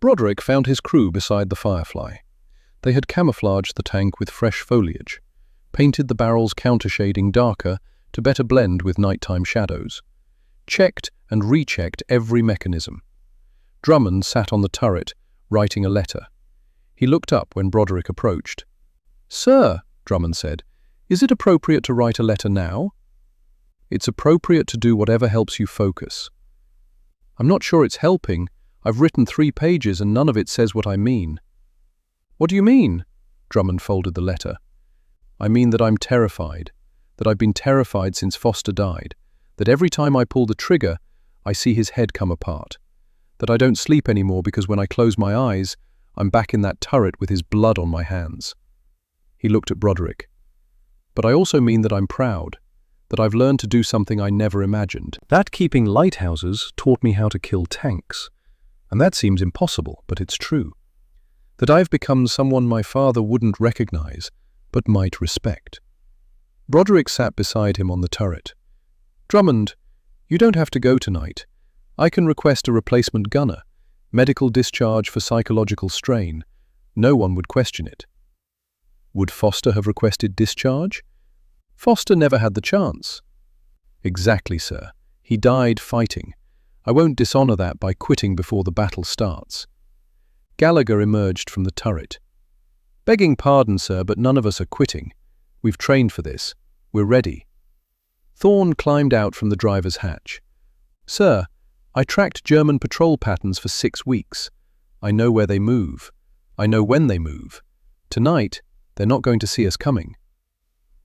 Broderick found his crew beside the Firefly. They had camouflaged the tank with fresh foliage, painted the barrels countershading darker to better blend with nighttime shadows, checked and rechecked every mechanism. Drummond sat on the turret, writing a letter. He looked up when Broderick approached. "Sir," Drummond said, "is it appropriate to write a letter now?" "It's appropriate to do whatever helps you focus." "I'm not sure it's helping. I've written 3 pages and none of it says what I mean." "What do you mean?" Drummond folded the letter. "I mean that I'm terrified, that I've been terrified since Foster died, that every time I pull the trigger, I see his head come apart, that I don't sleep anymore because when I close my eyes, I'm back in that turret with his blood on my hands." He looked at Broderick. "But I also mean that I'm proud, that I've learned to do something I never imagined. That keeping lighthouses taught me how to kill tanks. And that seems impossible, but it's true. That I've become someone my father wouldn't recognize, but might respect." Broderick sat beside him on the turret. "Drummond, you don't have to go tonight. I can request a replacement gunner, medical discharge for psychological strain. No one would question it." "Would Foster have requested discharge?" "Foster never had the chance." "Exactly, sir. He died fighting. I won't dishonor that by quitting before the battle starts." Gallagher emerged from the turret. "Begging pardon, sir, but none of us are quitting. We've trained for this. We're ready." Thorne climbed out from the driver's hatch. "Sir, I tracked German patrol patterns for 6 weeks. I know where they move. I know when they move. Tonight, they're not going to see us coming."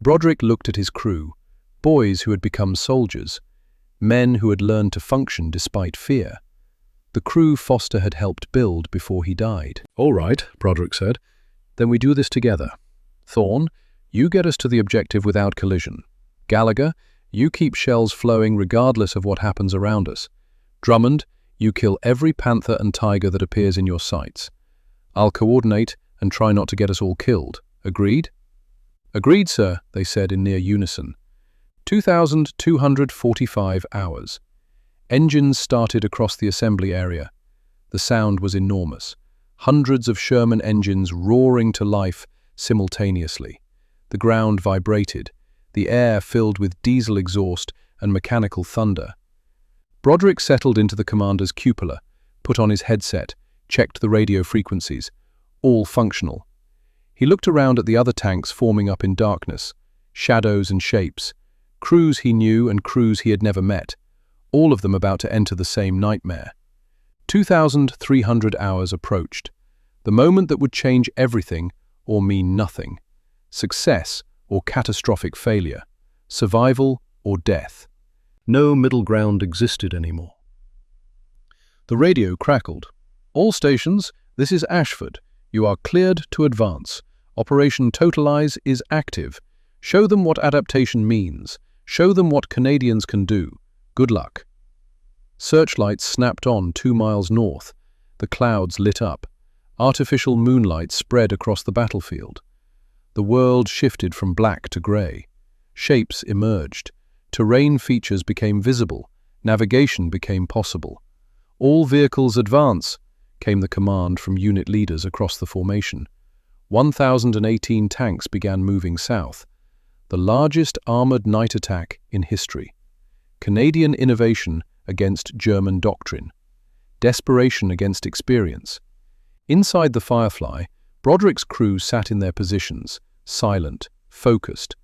Broderick looked at his crew, boys who had become soldiers, men who had learned to function despite fear. The crew Foster had helped build before he died. "All right," Broderick said. "Then we do this together. Thorne, you get us to the objective without collision. Gallagher, you keep shells flowing regardless of what happens around us. Drummond, you kill every panther and tiger that appears in your sights. I'll coordinate and try not to get us all killed. Agreed?" "Agreed, sir," they said in near unison. 2,245 hours. Engines started across the assembly area. The sound was enormous. Hundreds of Sherman engines roaring to life simultaneously. The ground vibrated, the air filled with diesel exhaust and mechanical thunder. Broderick settled into the commander's cupola, put on his headset, checked the radio frequencies. All functional. He looked around at the other tanks forming up in darkness, shadows and shapes, crews he knew and crews he had never met, all of them about to enter the same nightmare. 2,300 hours approached, the moment that would change everything or mean nothing, success or catastrophic failure, survival or death. No middle ground existed anymore. The radio crackled. "All stations, this is Ashford. You are cleared to advance. Operation Totalize is active. Show them what adaptation means. Show them what Canadians can do. Good luck." Searchlights snapped on 2 miles north. The clouds lit up. Artificial moonlight spread across the battlefield. The world shifted from black to grey. Shapes emerged. Terrain features became visible. Navigation became possible. "All vehicles advance," came the command from unit leaders across the formation. 1,018 tanks began moving south. The largest armored night attack in history. Canadian innovation against German doctrine. Desperation against experience. Inside the Firefly, Broderick's crew sat in their positions, silent, focused,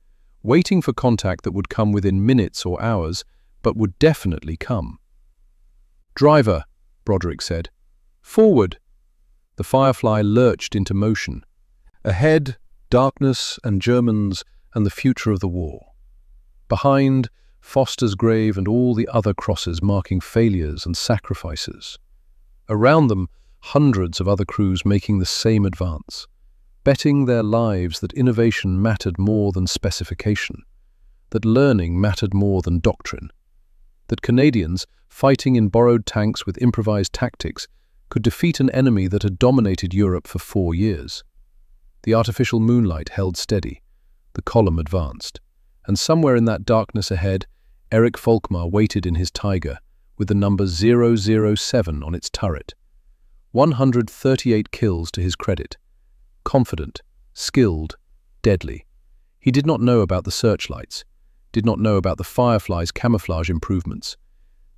waiting for contact that would come within minutes or hours, but would definitely come. "Driver," Broderick said. "Forward." The Firefly lurched into motion. Ahead, darkness and Germans and the future of the war. Behind, Foster's grave and all the other crosses marking failures and sacrifices. Around them, hundreds of other crews making the same advance, betting their lives that innovation mattered more than specification, that learning mattered more than doctrine, that Canadians, fighting in borrowed tanks with improvised tactics, could defeat an enemy that had dominated Europe for 4 years. The artificial moonlight held steady, the column advanced, and somewhere in that darkness ahead, Eric Volkmar waited in his Tiger, with the number 007 on its turret. 138 kills to his credit. Confident, skilled, deadly. He did not know about the searchlights, did not know about the Firefly's camouflage improvements,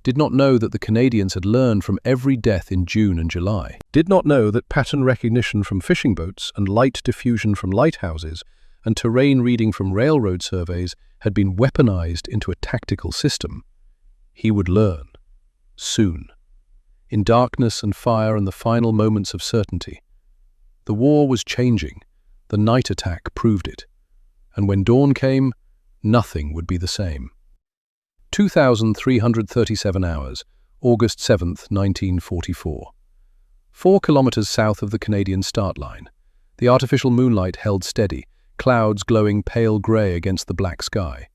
did not know that the Canadians had learned from every death in June and July, did not know that pattern recognition from fishing boats and light diffusion from lighthouses and terrain reading from railroad surveys had been weaponized into a tactical system. He would learn. Soon. In darkness and fire and the final moments of certainty. The war was changing. The night attack proved it. And when dawn came, nothing would be the same. 2,337 hours, August 7th, 1944. 4 kilometers south of the Canadian start line. The artificial moonlight held steady, clouds glowing pale grey against the black sky.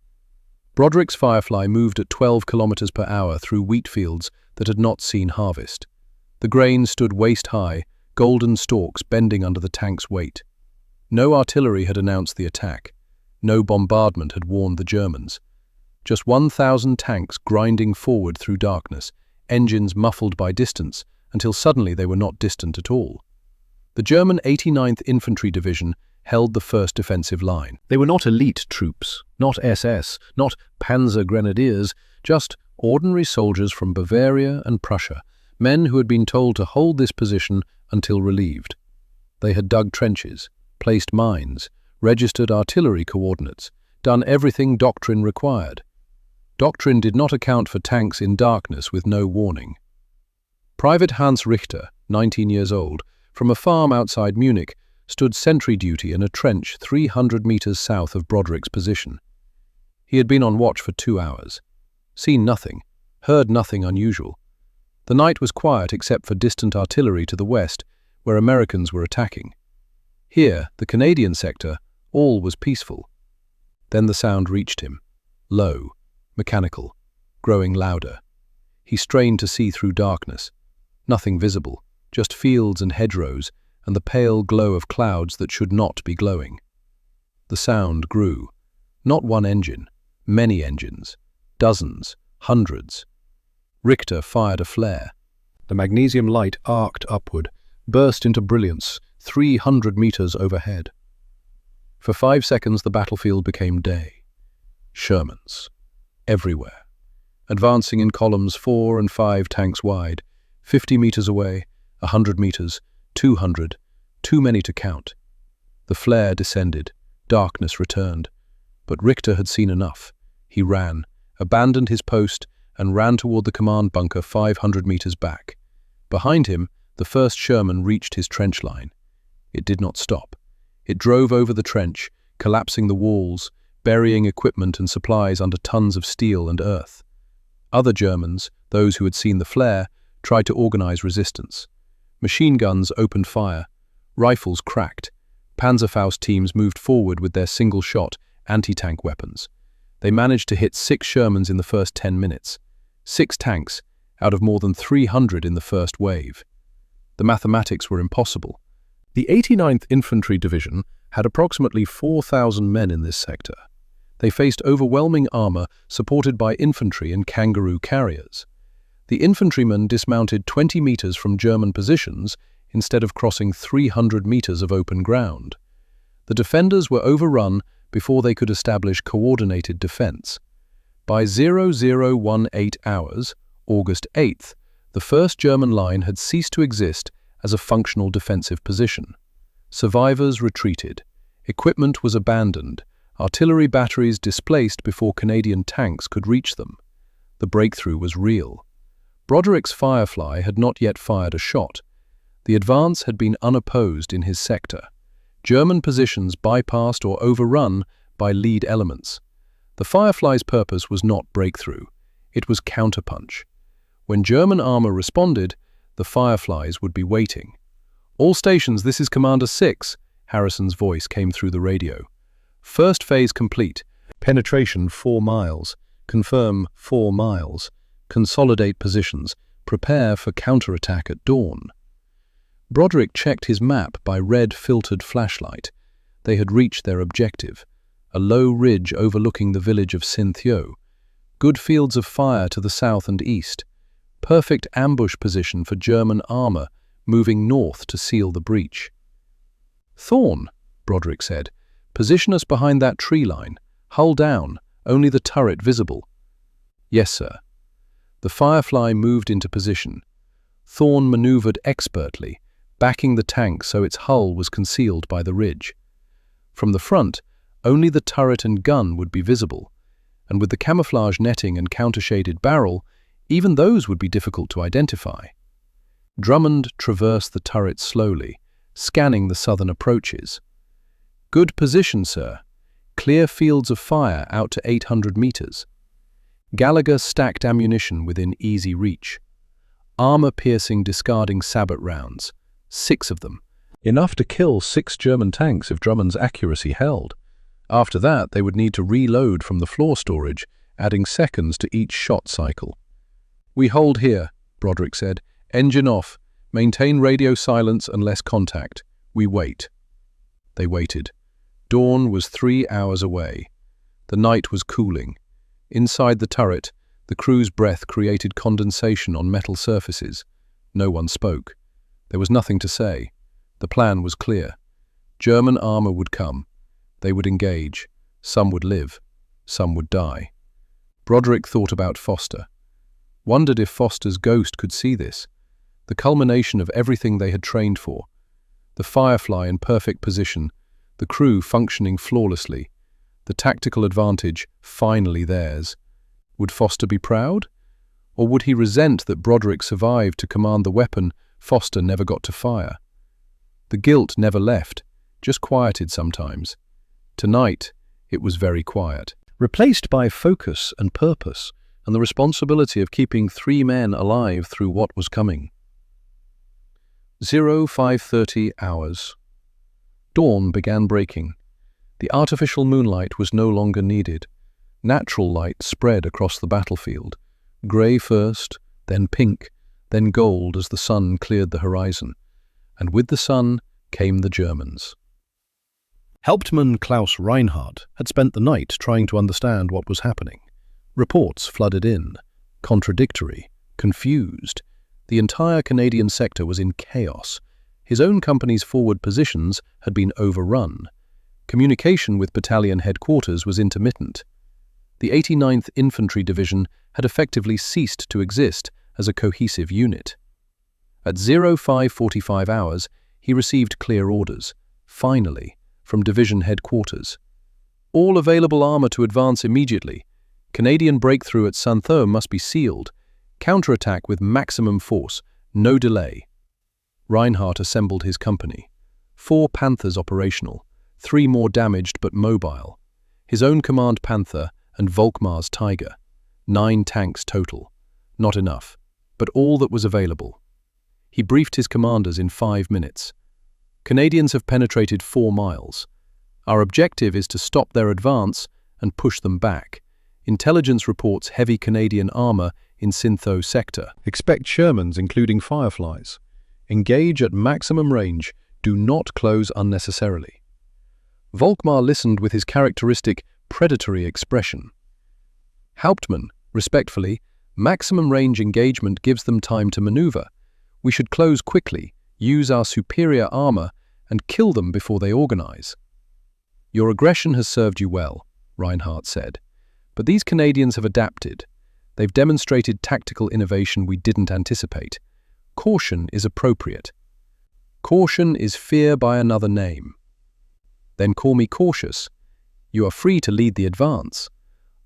Broderick's Firefly moved at 12 kilometers per hour through wheat fields that had not seen harvest. The grain stood waist-high, golden stalks bending under the tank's weight. No artillery had announced the attack. No bombardment had warned the Germans. Just 1,000 tanks grinding forward through darkness, engines muffled by distance, until suddenly they were not distant at all. The German 89th Infantry Division held the first defensive line. They were not elite troops, not SS, not Panzer grenadiers, just ordinary soldiers from Bavaria and Prussia, men who had been told to hold this position until relieved. They had dug trenches, placed mines, registered artillery coordinates, done everything doctrine required. Doctrine did not account for tanks in darkness with no warning. Private Hans Richter, 19 years old, from a farm outside Munich, stood sentry duty in a trench 300 meters south of Broderick's position. He had been on watch for 2 hours. Seen nothing, heard nothing unusual. The night was quiet except for distant artillery to the west, where Americans were attacking. Here, the Canadian sector, all was peaceful. Then the sound reached him. Low, mechanical, growing louder. He strained to see through darkness. Nothing visible, just fields and hedgerows, and the pale glow of clouds that should not be glowing. The sound grew. Not one engine, many engines, dozens, hundreds. Richter fired a flare. The magnesium light arced upward, burst into brilliance, 300 meters overhead. For 5 seconds the battlefield became day. Shermans. Everywhere. Advancing in columns 4 and 5 tanks wide, 50 meters away, 100 meters, 200, too many to count. The flare descended, darkness returned. But Richter had seen enough. He ran, abandoned his post, and ran toward the command bunker 500 meters back. Behind him, the first Sherman reached his trench line. It did not stop. It drove over the trench, collapsing the walls, burying equipment and supplies under tons of steel and earth. Other Germans, those who had seen the flare, tried to organize resistance. Machine guns opened fire. Rifles cracked. Panzerfaust teams moved forward with their single-shot, anti-tank weapons. They managed to hit 6 Shermans in the first 10 minutes. 6 tanks, out of more than 300 in the first wave. The mathematics were impossible. The 89th Infantry Division had approximately 4,000 men in this sector. They faced overwhelming armor supported by infantry and kangaroo carriers. The infantrymen dismounted 20 meters from German positions instead of crossing 300 meters of open ground. The defenders were overrun before they could establish coordinated defense. By 0018 hours, August 8th, the first German line had ceased to exist as a functional defensive position. Survivors retreated. Equipment was abandoned. Artillery batteries displaced before Canadian tanks could reach them. The breakthrough was real. Broderick's Firefly had not yet fired a shot. The advance had been unopposed in his sector. German positions bypassed or overrun by lead elements. The Firefly's purpose was not breakthrough. It was counterpunch. When German armor responded, the Fireflies would be waiting. "All stations, this is Commander 6, Harrison's voice came through the radio. "First phase complete. Penetration 4 miles. Confirm 4 miles. Consolidate positions. Prepare for counterattack at dawn." Broderick checked his map by red-filtered flashlight. They had reached their objective, a low ridge overlooking the village of Synthio. Good fields of fire to the south and east. Perfect ambush position for German armor moving north to seal the breach. "Thorn," Broderick said, "position us behind that tree line. Hull down, only the turret visible." "Yes, sir." The Firefly moved into position. Thorn maneuvered expertly, backing the tank so its hull was concealed by the ridge. From the front, only the turret and gun would be visible, and with the camouflage netting and countershaded barrel, even those would be difficult to identify. Drummond traversed the turret slowly, scanning the southern approaches. "Good position, sir. Clear fields of fire out to 800 meters. Gallagher stacked ammunition within easy reach. Armor-piercing discarding sabot rounds, 6 of them. Enough to kill 6 German tanks if Drummond's accuracy held. After that, they would need to reload from the floor storage, adding seconds to each shot cycle. "We hold here," Broderick said. "Engine off. Maintain radio silence unless contact. We wait." They waited. Dawn was 3 hours away. The night was cooling. Inside the turret, the crew's breath created condensation on metal surfaces. No one spoke. There was nothing to say. The plan was clear. German armor would come. They would engage. Some would live. Some would die. Broderick thought about Foster. Wondered if Foster's ghost could see this. The culmination of everything they had trained for. The Firefly in perfect position. The crew functioning flawlessly. The tactical advantage finally theirs. Would Foster be proud? Or would he resent that Broderick survived to command the weapon Foster never got to fire? The guilt never left, just quieted sometimes. Tonight, it was very quiet, replaced by focus and purpose, and the responsibility of keeping 3 men alive through what was coming. 05:30 hours. Dawn began breaking. The artificial moonlight was no longer needed. Natural light spread across the battlefield. Grey first, then pink, then gold as the sun cleared the horizon. And with the sun came the Germans. Hauptmann Klaus Reinhardt had spent the night trying to understand what was happening. Reports flooded in, contradictory, confused. The entire Canadian sector was in chaos. His own company's forward positions had been overrun. Communication with battalion headquarters was intermittent. The 89th Infantry Division had effectively ceased to exist as a cohesive unit. At 05:45 hours, he received clear orders, finally, from division headquarters. All available armor to advance immediately. Canadian breakthrough at Synthio must be sealed. Counterattack with maximum force, no delay. Reinhardt assembled his company. 4 Panthers operational, 3 more damaged but mobile. His own command Panther and Volkmar's Tiger. 9 tanks total. Not enough, but all that was available. He briefed his commanders in 5 minutes. "Canadians have penetrated 4 miles. Our objective is to stop their advance and push them back. Intelligence reports heavy Canadian armor in Synthio sector. Expect Shermans, including Fireflies. Engage at maximum range. Do not close unnecessarily." Volkmar listened with his characteristic predatory expression. "Hauptmann, respectfully, maximum range engagement gives them time to maneuver. We should close quickly, use our superior armor, and kill them before they organize." "Your aggression has served you well," Reinhardt said. "But these Canadians have adapted. They've demonstrated tactical innovation we didn't anticipate. Caution is appropriate. Caution is fear by another name." "Then call me cautious. You are free to lead the advance.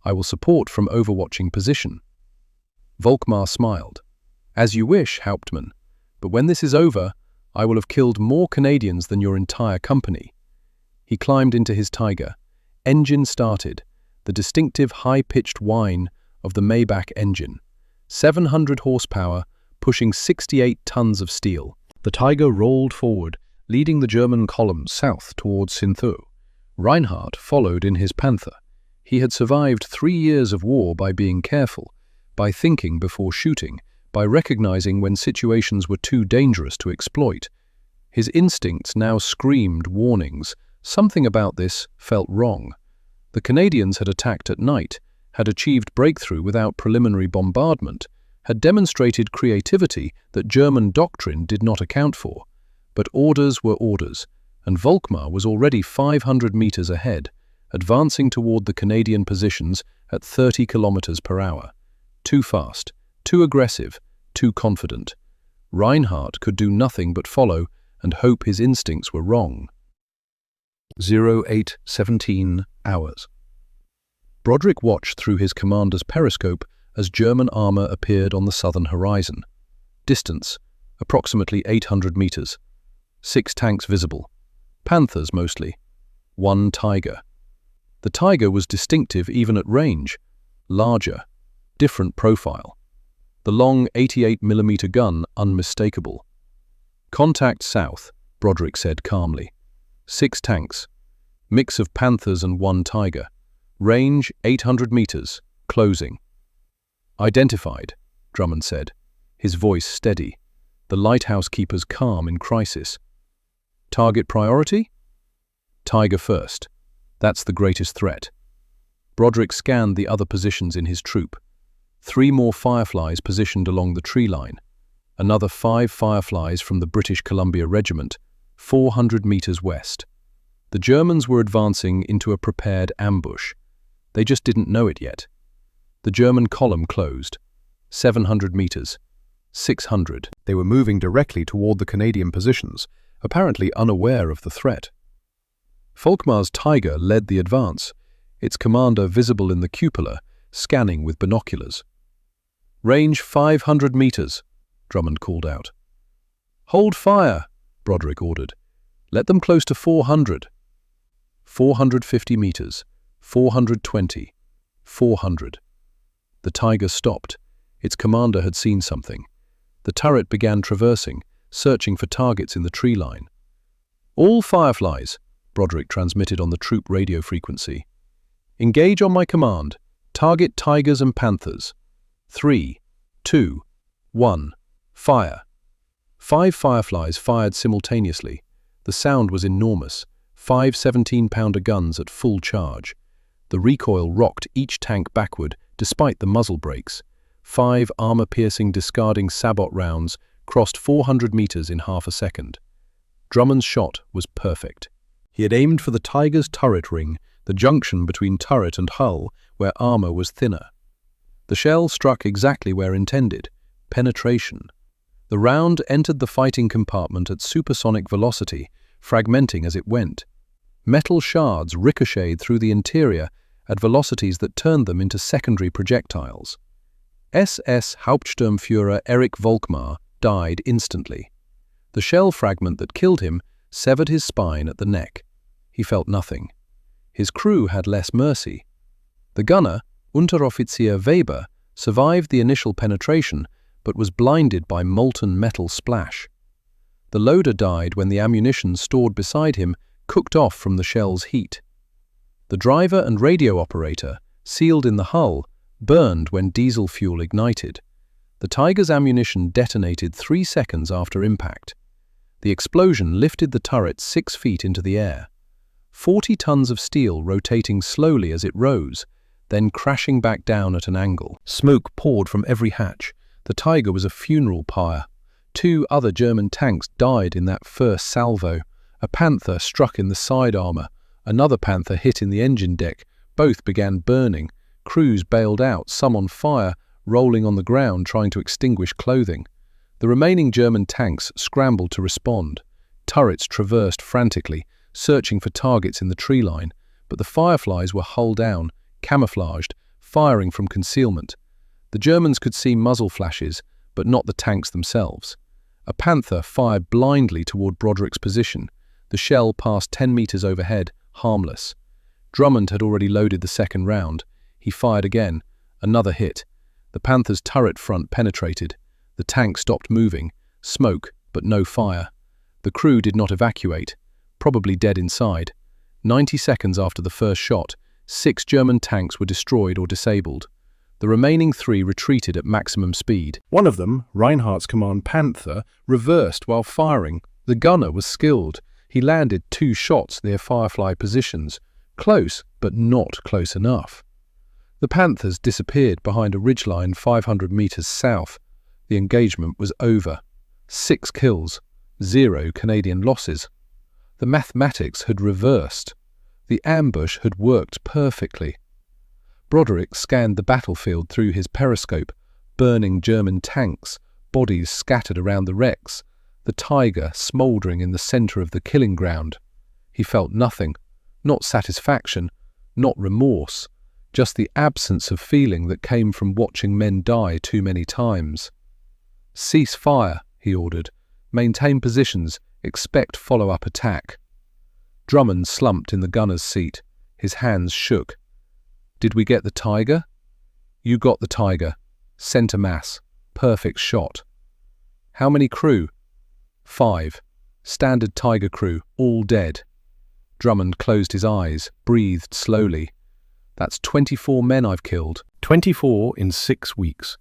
I will support from overwatching position." Volkmar smiled. "As you wish, Hauptmann, but when this is over, I will have killed more Canadians than your entire company." He climbed into his Tiger. Engine started, the distinctive high-pitched whine of the Maybach engine. 700 horsepower, pushing 68 tons of steel. The Tiger rolled forward, leading the German column south towards Sinthu. Reinhardt followed in his Panther. He had survived 3 years of war by being careful, by thinking before shooting, by recognizing when situations were too dangerous to exploit. His instincts now screamed warnings. Something about this felt wrong. The Canadians had attacked at night, had achieved breakthrough without preliminary bombardment, had demonstrated creativity that German doctrine did not account for. But orders were orders, and Volkmar was already 500 meters ahead, advancing toward the Canadian positions at 30 kilometers per hour. Too fast, too aggressive, too confident. Reinhardt could do nothing but follow and hope his instincts were wrong. 08:17 hours. Broderick watched through his commander's periscope as German armor appeared on the southern horizon. Distance, approximately 800 meters. 6 tanks visible. Panthers mostly. 1 Tiger. The Tiger was distinctive even at range. Larger, different profile. The long 88mm gun unmistakable. "Contact south," Broderick said calmly. 6 tanks. Mix of Panthers and 1 Tiger. Range 800 meters. Closing. "Identified," Drummond said, his voice steady, the lighthouse keeper's calm in crisis. "Target priority?" "Tiger first. That's the greatest threat." Broderick scanned the other positions in his troop. 3 more Fireflies positioned along the tree line. Another 5 Fireflies from the British Columbia Regiment, 400 meters west. The Germans were advancing into a prepared ambush. They just didn't know it yet. The German column closed. 700 meters. 600. They were moving directly toward the Canadian positions, apparently unaware of the threat. Volkmar's Tiger led the advance, its commander visible in the cupola, scanning with binoculars. "Range 500 meters, Drummond called out. "Hold fire," Broderick ordered. "Let them close to 400. 450 meters, 420, 400. The Tiger stopped. Its commander had seen something. The turret began traversing, searching for targets in the tree line. "All Fireflies," Broderick transmitted on the troop radio frequency. "Engage on my command. Target Tigers and Panthers. 3, 2, 1, fire." 5 Fireflies fired simultaneously. The sound was enormous. 5 17-pounder guns at full charge. The recoil rocked each tank backward, despite the muzzle brakes. 5 armor-piercing discarding sabot rounds crossed 400 meters in half a second. Drummond's shot was perfect. He had aimed for the Tiger's turret ring, the junction between turret and hull, where armor was thinner. The shell struck exactly where intended. Penetration. The round entered the fighting compartment at supersonic velocity, fragmenting as it went. Metal shards ricocheted through the interior at velocities that turned them into secondary projectiles. SS Hauptsturmführer Erich Volkmar died instantly. The shell fragment that killed him severed his spine at the neck. He felt nothing. His crew had less mercy. The gunner, Unteroffizier Weber, survived the initial penetration, but was blinded by molten metal splash. The loader died when the ammunition stored beside him cooked off from the shell's heat. The driver and radio operator, sealed in the hull, burned when diesel fuel ignited. The Tiger's ammunition detonated 3 seconds after impact. The explosion lifted the turret 6 feet into the air. 40 tons of steel rotating slowly as it rose, then crashing back down at an angle. Smoke poured from every hatch. The Tiger was a funeral pyre. 2 other German tanks died in that first salvo. A Panther struck in the side armor. Another Panther hit in the engine deck. Both began burning. Crews bailed out, some on fire, rolling on the ground trying to extinguish clothing. The remaining German tanks scrambled to respond. Turrets traversed frantically, searching for targets in the tree line, but the Fireflies were hull down, camouflaged, firing from concealment. The Germans could see muzzle flashes, but not the tanks themselves. A Panther fired blindly toward Broderick's position. The shell passed 10 meters overhead, harmless. Drummond had already loaded the second round. He fired again. Another hit. The Panther's turret front penetrated. The tank stopped moving. Smoke, but no fire. The crew did not evacuate, probably dead inside. 90 seconds after the first shot, 6 German tanks were destroyed or disabled. The remaining 3 retreated at maximum speed. One of them, Reinhardt's command Panther, reversed while firing. The gunner was skilled. He landed 2 shots near Firefly positions, close but not close enough. The Panthers disappeared behind a ridgeline 500 meters south. The engagement was over. 6 kills, 0 Canadian losses. The mathematics had reversed. The ambush had worked perfectly. Broderick scanned the battlefield through his periscope, burning German tanks, bodies scattered around the wrecks, the Tiger smouldering in the center of the killing ground. He felt nothing, not satisfaction, not remorse, just the absence of feeling that came from watching men die too many times. "Cease fire," he ordered. "Maintain positions. Expect follow-up attack." Drummond slumped in the gunner's seat. His hands shook. "Did we get the Tiger?" "You got the Tiger. Center mass. Perfect shot." "How many crew?" 5. Standard Tiger crew, all dead." Drummond closed his eyes, breathed slowly. "That's 24 men I've killed." 24 in 6 weeks.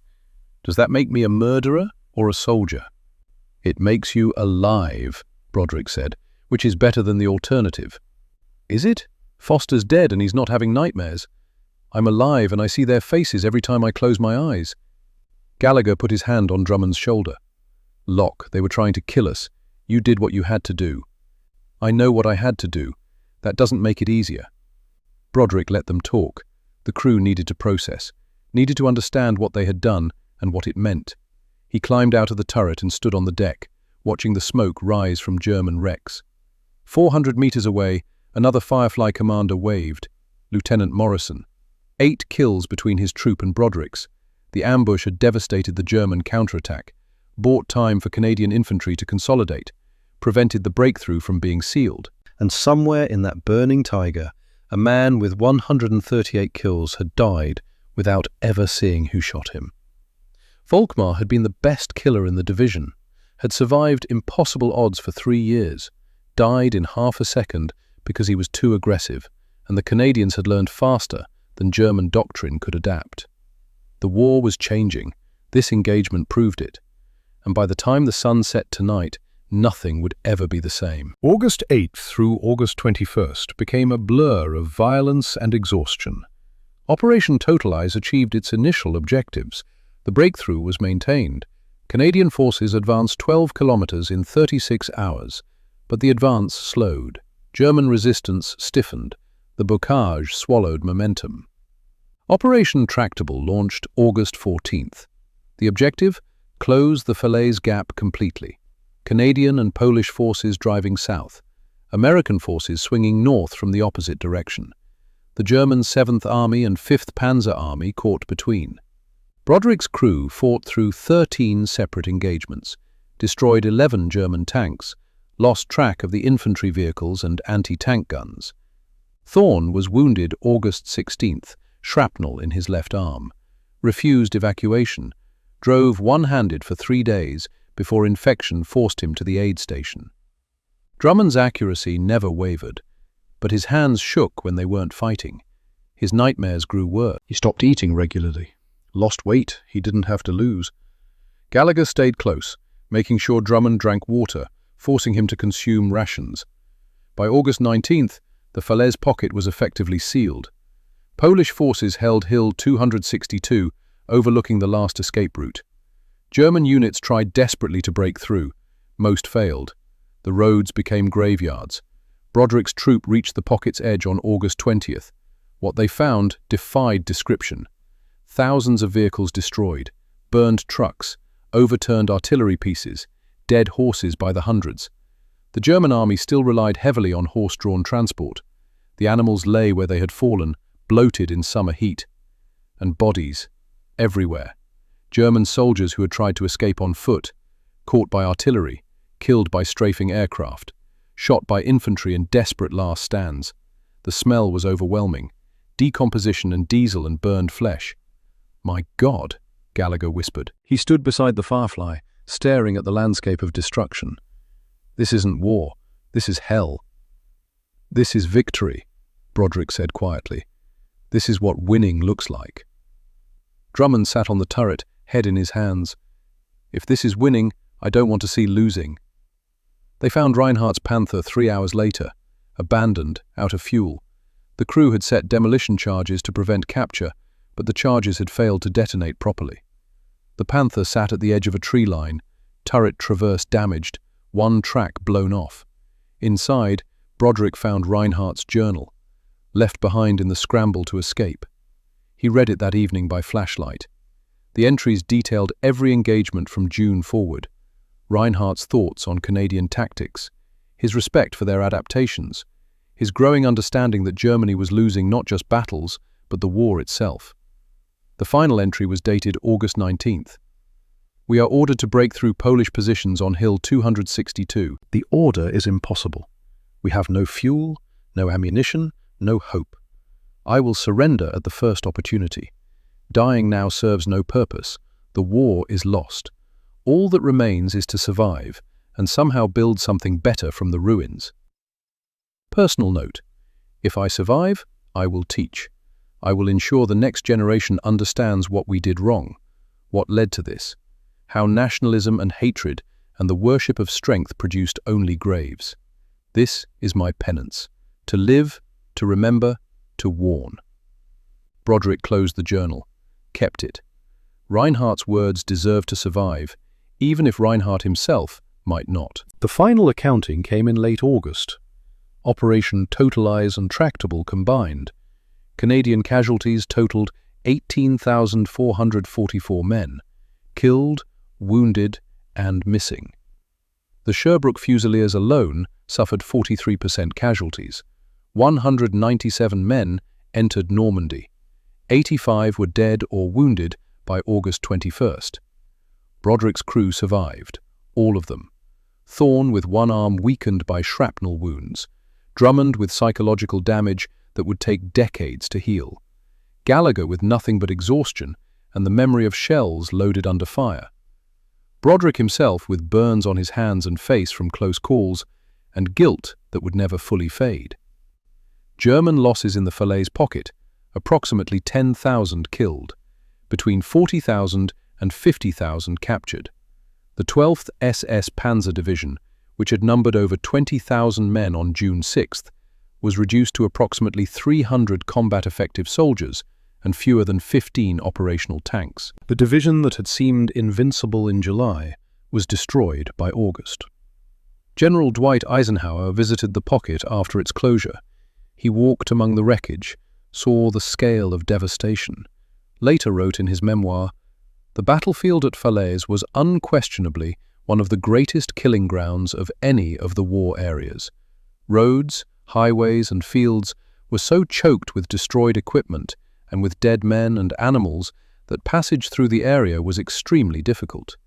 Does that make me a murderer or a soldier? "It makes you alive," Broderick said, "which is better than the alternative." "Is it? Foster's dead and he's not having nightmares. I'm alive and I see their faces every time I close my eyes." Gallagher put his hand on Drummond's shoulder. "Locke, they were trying to kill us. You did what you had to do." "I know what I had to do. That doesn't make it easier." Broderick let them talk. The crew needed to process, needed to understand what they had done and what it meant. He climbed out of the turret and stood on the deck, watching the smoke rise from German wrecks. 400 meters away, another Firefly commander waved, Lieutenant Morrison. 8 kills between his troop and Broderick's. The ambush had devastated the German counterattack, bought time for Canadian infantry to consolidate, prevented the breakthrough from being sealed. And somewhere in that burning Tiger, a man with 138 kills had died without ever seeing who shot him. Volkmar had been the best killer in the division, had survived impossible odds for 3 years, died in half a second because he was too aggressive, and the Canadians had learned faster than German doctrine could adapt. The war was changing. This engagement proved it. And by the time the sun set tonight, nothing would ever be the same. August 8th through August 21st became a blur of violence and exhaustion. Operation Totalize achieved its initial objectives. The breakthrough was maintained. Canadian forces advanced 12 kilometers in 36 hours, but the advance slowed. German resistance stiffened. The Bocage swallowed momentum. Operation Tractable launched August 14th. The objective? Close the Falaise Gap completely. Canadian and Polish forces driving south. American forces swinging north from the opposite direction. The German 7th Army and 5th Panzer Army caught between. Broderick's crew fought through 13 separate engagements, destroyed 11 German tanks, lost track of the infantry vehicles and anti-tank guns. Thorne was wounded August 16th, shrapnel in his left arm, refused evacuation, drove one-handed for 3 days before infection forced him to the aid station. Drummond's accuracy never wavered, but his hands shook when they weren't fighting. His nightmares grew worse. He stopped eating regularly, lost weight he didn't have to lose. Gallagher stayed close, making sure Drummond drank water, forcing him to consume rations. By August 19th, the Falaise pocket was effectively sealed. Polish forces held Hill 262, overlooking the last escape route. German units tried desperately to break through. Most failed. The roads became graveyards. Broderick's troop reached the pocket's edge on August 20th. What they found defied description. Thousands of vehicles destroyed, burned trucks, overturned artillery pieces, dead horses by the hundreds. The German army still relied heavily on horse-drawn transport. The animals lay where they had fallen, bloated in summer heat. And bodies, everywhere. German soldiers who had tried to escape on foot, caught by artillery, killed by strafing aircraft, shot by infantry in desperate last stands. The smell was overwhelming. Decomposition and diesel and burned flesh. "My God," Gallagher whispered. He stood beside the Firefly, staring at the landscape of destruction. "This isn't war. This is hell." "This is victory," Broderick said quietly. "This is what winning looks like." Drummond sat on the turret, head in his hands. "If this is winning, I don't want to see losing." They found Reinhardt's Panther 3 hours later, abandoned, out of fuel. The crew had set demolition charges to prevent capture, but the charges had failed to detonate properly. The Panther sat at the edge of a tree line, turret traverse damaged, one track blown off. Inside, Broderick found Reinhardt's journal, left behind in the scramble to escape. He read it that evening by flashlight. The entries detailed every engagement from June forward. Reinhardt's thoughts on Canadian tactics, his respect for their adaptations, his growing understanding that Germany was losing not just battles, but the war itself. The final entry was dated August 19th. "We are ordered to break through Polish positions on Hill 262. The order is impossible. We have no fuel, no ammunition, no hope. I will surrender at the first opportunity. Dying now serves no purpose. The war is lost. All that remains is to survive and somehow build something better from the ruins." Personal note: if I survive, I will teach. I will ensure the next generation understands what we did wrong, what led to this, how nationalism and hatred and the worship of strength produced only graves. This is my penance: to live, to remember, to warn. Broderick closed the journal, kept it. Reinhardt's words deserve to survive, even if Reinhardt himself might not. The final accounting came in late August. Operation Totalize and Tractable combined. Canadian casualties totaled 18,444 men, killed, wounded, and missing. The Sherbrooke Fusiliers alone suffered 43% casualties. 197 men entered Normandy. 85 were dead or wounded by August 21st. Broderick's crew survived, all of them. Thorne with one arm weakened by shrapnel wounds. Drummond with psychological damage that would take decades to heal. Gallagher with nothing but exhaustion and the memory of shells loaded under fire. Broderick himself with burns on his hands and face from close calls and guilt that would never fully fade. German losses in the Falaise pocket: approximately 10,000 killed, between 40,000 and 50,000 captured. The 12th SS Panzer Division, which had numbered over 20,000 men on June 6th, was reduced to approximately 300 combat-effective soldiers and fewer than 15 operational tanks. The division that had seemed invincible in July was destroyed by August. General Dwight Eisenhower visited the pocket after its closure. He walked among the wreckage, saw the scale of devastation. Later wrote in his memoir, "The battlefield at Falaise was unquestionably one of the greatest killing grounds of any of the war areas. Roads, highways, and fields were so choked with destroyed equipment and with dead men and animals that passage through the area was extremely difficult.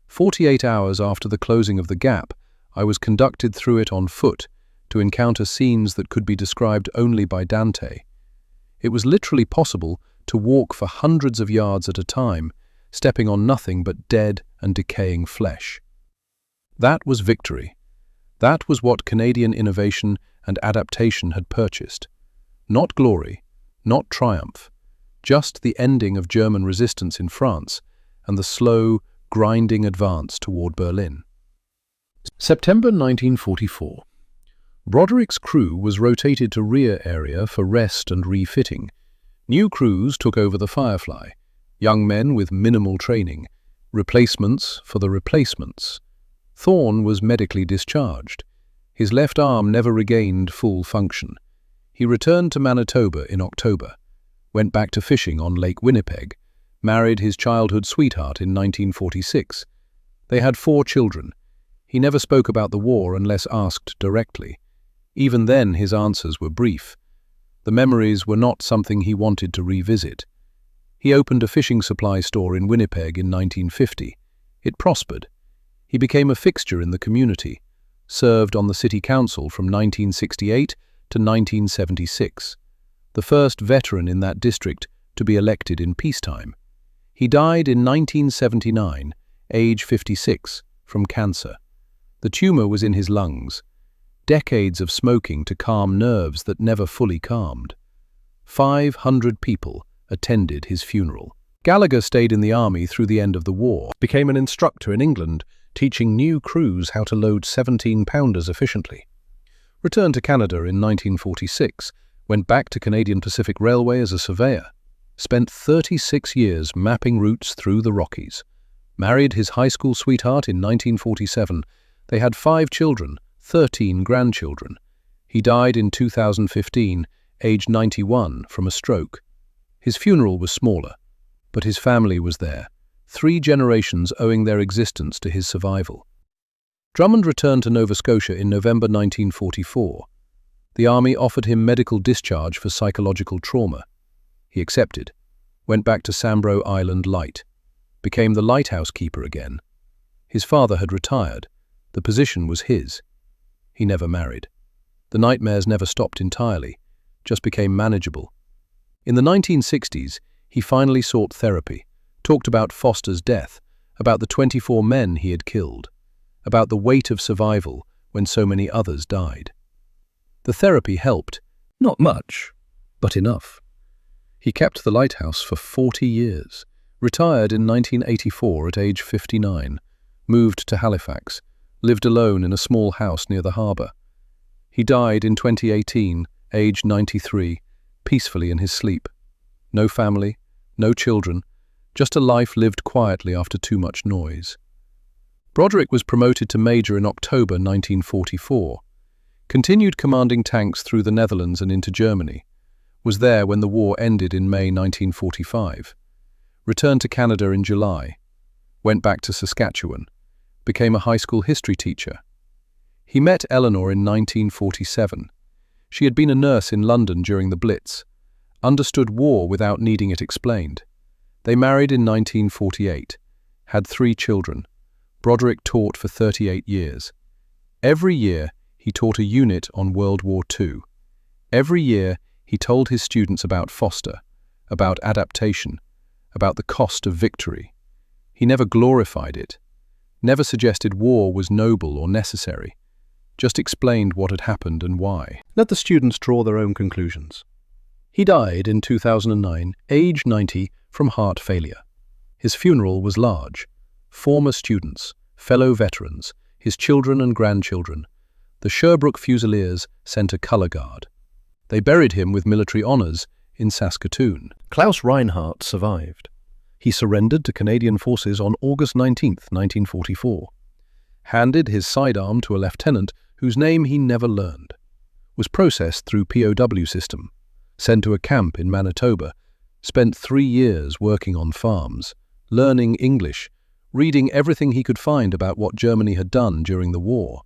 48 hours after the closing of the gap, I was conducted through it on foot to encounter scenes that could be described only by Dante. It was literally possible to walk for hundreds of yards at a time, stepping on nothing but dead and decaying flesh." That was victory. That was what Canadian innovation and adaptation had purchased. Not glory, not triumph, just the ending of German resistance in France and the slow, grinding advance toward Berlin. September 1944. Broderick's crew was rotated to rear area for rest and refitting. New crews took over the Firefly, young men with minimal training, replacements for the replacements. Thorne was medically discharged. His left arm never regained full function. He returned to Manitoba in October, went back to fishing on Lake Winnipeg, married his childhood sweetheart in 1946. They had 4 children. He never spoke about the war unless asked directly. Even then, his answers were brief. The memories were not something he wanted to revisit. He opened a fishing supply store in Winnipeg in 1950. It prospered. He became a fixture in the community, served on the city council from 1968 to 1976, the first veteran in that district to be elected in peacetime. He died in 1979, age 56, from cancer. The tumor was in his lungs. Decades of smoking to calm nerves that never fully calmed. 500 people attended his funeral. Gallagher stayed in the army through the end of the war, became an instructor in England, teaching new crews how to load 17-pounders efficiently. Returned to Canada in 1946, went back to Canadian Pacific Railway as a surveyor. Spent 36 years mapping routes through the Rockies. Married his high school sweetheart in 1947. They had 5 children, 13 grandchildren. He died in 2015, aged 91, from a stroke. His funeral was smaller, but his family was there, 3 generations owing their existence to his survival. Drummond returned to Nova Scotia in November 1944. The army offered him medical discharge for psychological trauma. He accepted, went back to Sambro Island Light, became the lighthouse keeper again. His father had retired. The position was his. He never married. The nightmares never stopped entirely, just became manageable. In the 1960s, he finally sought therapy, talked about Foster's death, about the 24 men he had killed, about the weight of survival when so many others died. The therapy helped, not much, but enough. He kept the lighthouse for 40 years, retired in 1984 at age 59, moved to Halifax, lived alone in a small house near the harbour. He died in 2018, aged 93, peacefully in his sleep. No family, no children, just a life lived quietly after too much noise. Broderick was promoted to major in October 1944, continued commanding tanks through the Netherlands and into Germany, was there when the war ended in May 1945, returned to Canada in July, went back to Saskatchewan, became a high school history teacher. He met Eleanor in 1947. She had been a nurse in London during the Blitz, understood war without needing it explained. They married in 1948, had 3 children. Broderick taught for 38 years. Every year, he taught a unit on World War II. Every year, he told his students about Foster, about adaptation, about the cost of victory. He never glorified it, never suggested war was noble or necessary, just explained what had happened and why. Let the students draw their own conclusions. He died in 2009, age 90, from heart failure. His funeral was large. Former students, fellow veterans, his children and grandchildren. The Sherbrooke Fusiliers sent a colour guard. They buried him with military honours in Saskatoon. Klaus Reinhardt survived. He surrendered to Canadian forces on August 19, 1944. Handed his sidearm to a lieutenant whose name he never learned. Was processed through POW system. Sent to a camp in Manitoba. Spent 3 years working on farms, learning English, reading everything he could find about what Germany had done during the war.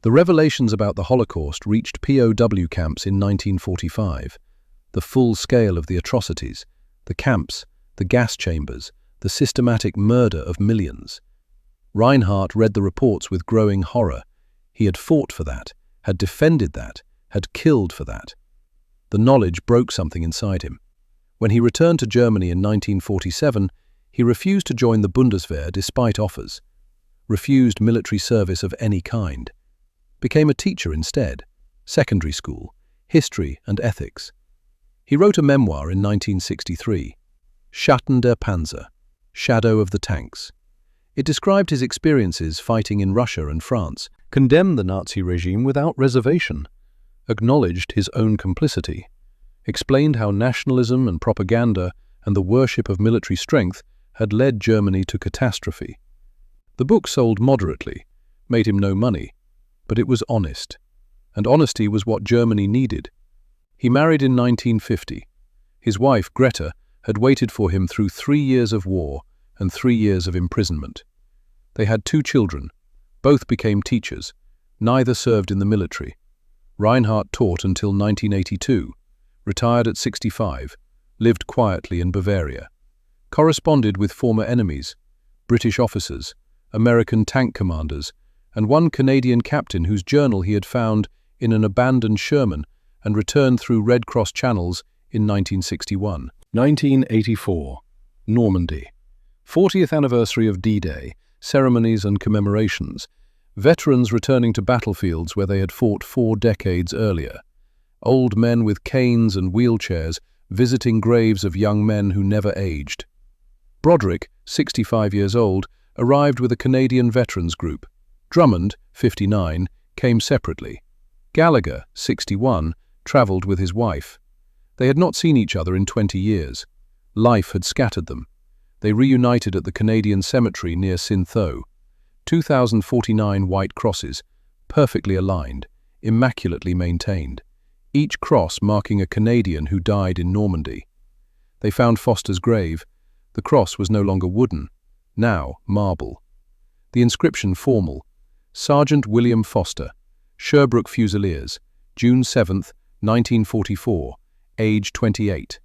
The revelations about the Holocaust reached POW camps in 1945. The full scale of the atrocities, the camps, the gas chambers, the systematic murder of millions. Reinhardt read the reports with growing horror. He had fought for that, had defended that, had killed for that. The knowledge broke something inside him. When he returned to Germany in 1947, he refused to join the Bundeswehr despite offers, refused military service of any kind, became a teacher instead, secondary school, history and ethics. He wrote a memoir in 1963, Schatten der Panzer, Shadow of the Tanks. It described his experiences fighting in Russia and France, condemned the Nazi regime without reservation, acknowledged his own complicity, explained how nationalism and propaganda and the worship of military strength had led Germany to catastrophe. The book sold moderately, made him no money, but it was honest, and honesty was what Germany needed. He married in 1950. His wife, Greta, had waited for him through 3 years of war and 3 years of imprisonment. They had 2 children. Both became teachers. Neither served in the military. Reinhardt taught until 1982, retired at 65, lived quietly in Bavaria. corresponded with former enemies, British officers, American tank commanders, and one Canadian captain whose journal he had found in an abandoned Sherman and returned through Red Cross channels in 1961. 1984. Normandy. 40th anniversary of D-Day, ceremonies and commemorations. Veterans returning to battlefields where they had fought 4 decades earlier. Old men with canes and wheelchairs visiting graves of young men who never aged. Broderick, 65 years old, arrived with a Canadian veterans group. Drummond, 59, came separately. Gallagher, 61, travelled with his wife. They had not seen each other in 20 years. Life had scattered them. They reunited at the Canadian cemetery near Sintho. 2,049 white crosses, perfectly aligned, immaculately maintained, each cross marking a Canadian who died in Normandy. They found Foster's grave. The cross was no longer wooden, now marble. The inscription formal: Sergeant William Foster, Sherbrooke Fusiliers, June 7, 1944, age 28.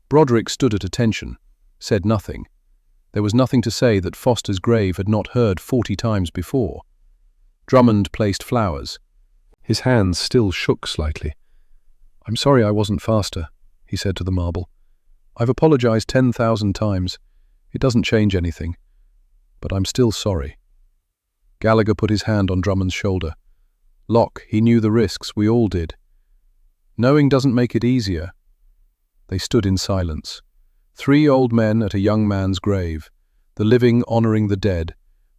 Broderick stood at attention, said nothing. There was nothing to say that Foster's grave had not heard 40 times before. Drummond placed flowers. His hands still shook slightly. "I'm sorry I wasn't faster," he said to the marble. "I've apologized 10,000 times. It doesn't change anything. But I'm still sorry." Gallagher put his hand on Drummond's shoulder. "Locke, he knew the risks, we all did. Knowing doesn't make it easier." They stood in silence. 3 old men at a young man's grave, the living honoring the dead,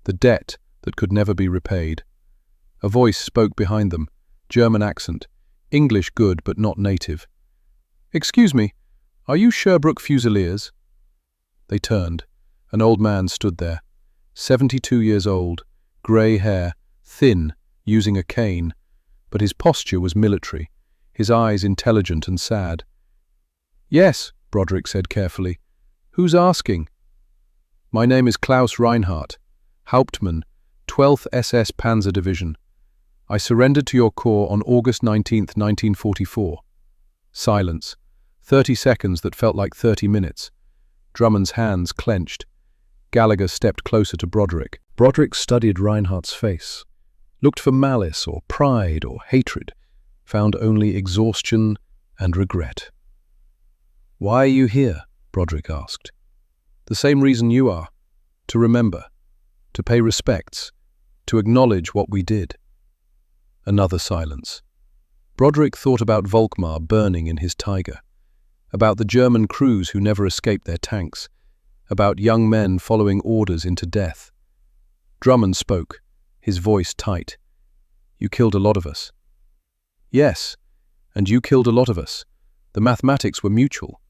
the debt that could never be repaid. A voice spoke behind them, German accent, English good but not native. "Excuse me, are you Sherbrooke Fusiliers?" They turned. An old man stood there, 72 years old, grey hair, thin, using a cane, but his posture was military, his eyes intelligent and sad. "Yes," Broderick said carefully. "Who's asking?" "My name is Klaus Reinhardt, Hauptmann, 12th SS Panzer Division. I surrendered to your corps on August 19, 1944. Silence. 30 seconds that felt like 30 minutes. Drummond's hands clenched. Gallagher stepped closer to Broderick. Broderick studied Reinhardt's face. Looked for malice or pride or hatred. Found only exhaustion and regret. "Why are you here?" Broderick asked. "The same reason you are. To remember. To pay respects. To acknowledge what we did." Another silence. Broderick thought about Volkmar burning in his Tiger, about the German crews who never escaped their tanks, about young men following orders into death. Drummond spoke, his voice tight. "You killed a lot of us." "Yes, and you killed a lot of us. The mathematics were mutual.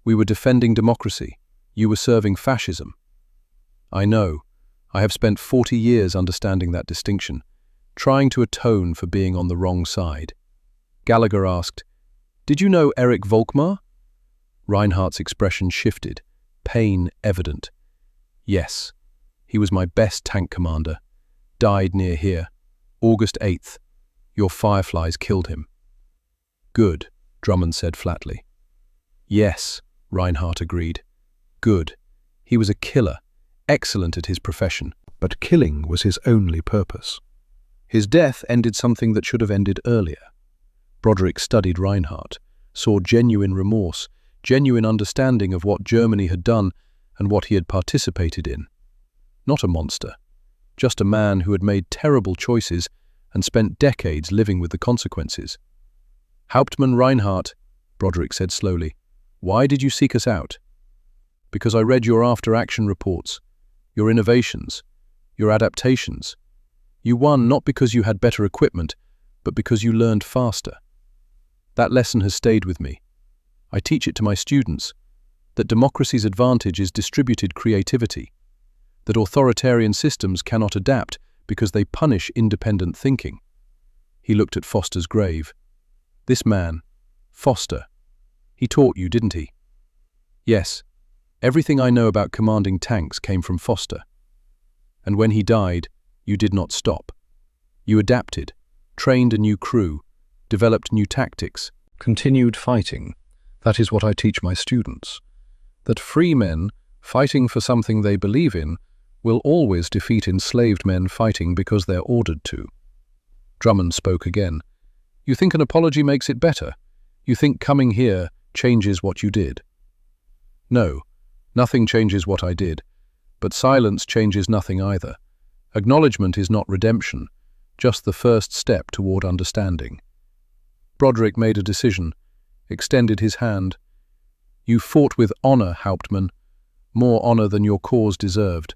We were defending democracy. You were serving fascism." "I know. I have spent 40 years understanding that distinction, trying to atone for being on the wrong side." Gallagher asked, "Did you know Erich Volkmar?" Reinhardt's expression shifted, pain evident. "Yes. He was my best tank commander. Died near here. August 8th. Your fireflies killed him." "Good," Drummond said flatly. "Yes," Reinhardt agreed. "Good. He was a killer, excellent at his profession, but killing was his only purpose. His death ended something that should have ended earlier." Broderick studied Reinhardt, saw genuine remorse, genuine understanding of what Germany had done and what he had participated in. Not a monster, just a man who had made terrible choices and spent decades living with the consequences. "Hauptmann Reinhardt," Broderick said slowly, "why did you seek us out?" "Because I read your after-action reports, your innovations, your adaptations. You won not because you had better equipment, but because you learned faster. That lesson has stayed with me. I teach it to my students, that democracy's advantage is distributed creativity, that authoritarian systems cannot adapt because they punish independent thinking." He looked at Foster's grave. "This man, Foster, he taught you, didn't he?" "Yes. Everything I know about commanding tanks came from Foster. And when he died, you did not stop. You adapted, trained a new crew, developed new tactics, continued fighting. That is what I teach my students. that free men, fighting for something they believe in, will always defeat enslaved men fighting because they're ordered to. Drummond spoke again. You think an apology makes it better? You think coming here changes what you did? No, nothing changes what I did, but silence changes nothing either. Acknowledgement is not redemption, just the first step toward understanding. Broderick made a decision, extended his hand. You fought with honor, Hauptmann, more honor than your cause deserved.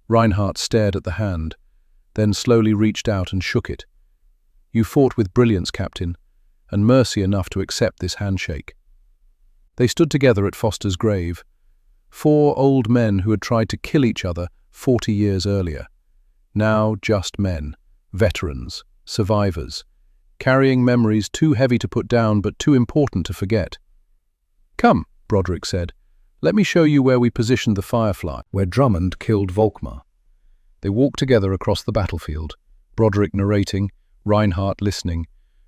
Reinhardt stared at the hand, then slowly reached out and shook it. You fought with brilliance, Captain, and mercy enough to accept this handshake. They stood together at Foster's grave, 4 old men who had tried to kill each other 40 years earlier. Now just men, veterans, survivors, carrying memories too heavy to put down but too important to forget. Come, Broderick said, let me show you where we positioned the Firefly, where Drummond killed Volkmar. They walked together across the battlefield, Broderick narrating, Reinhardt listening,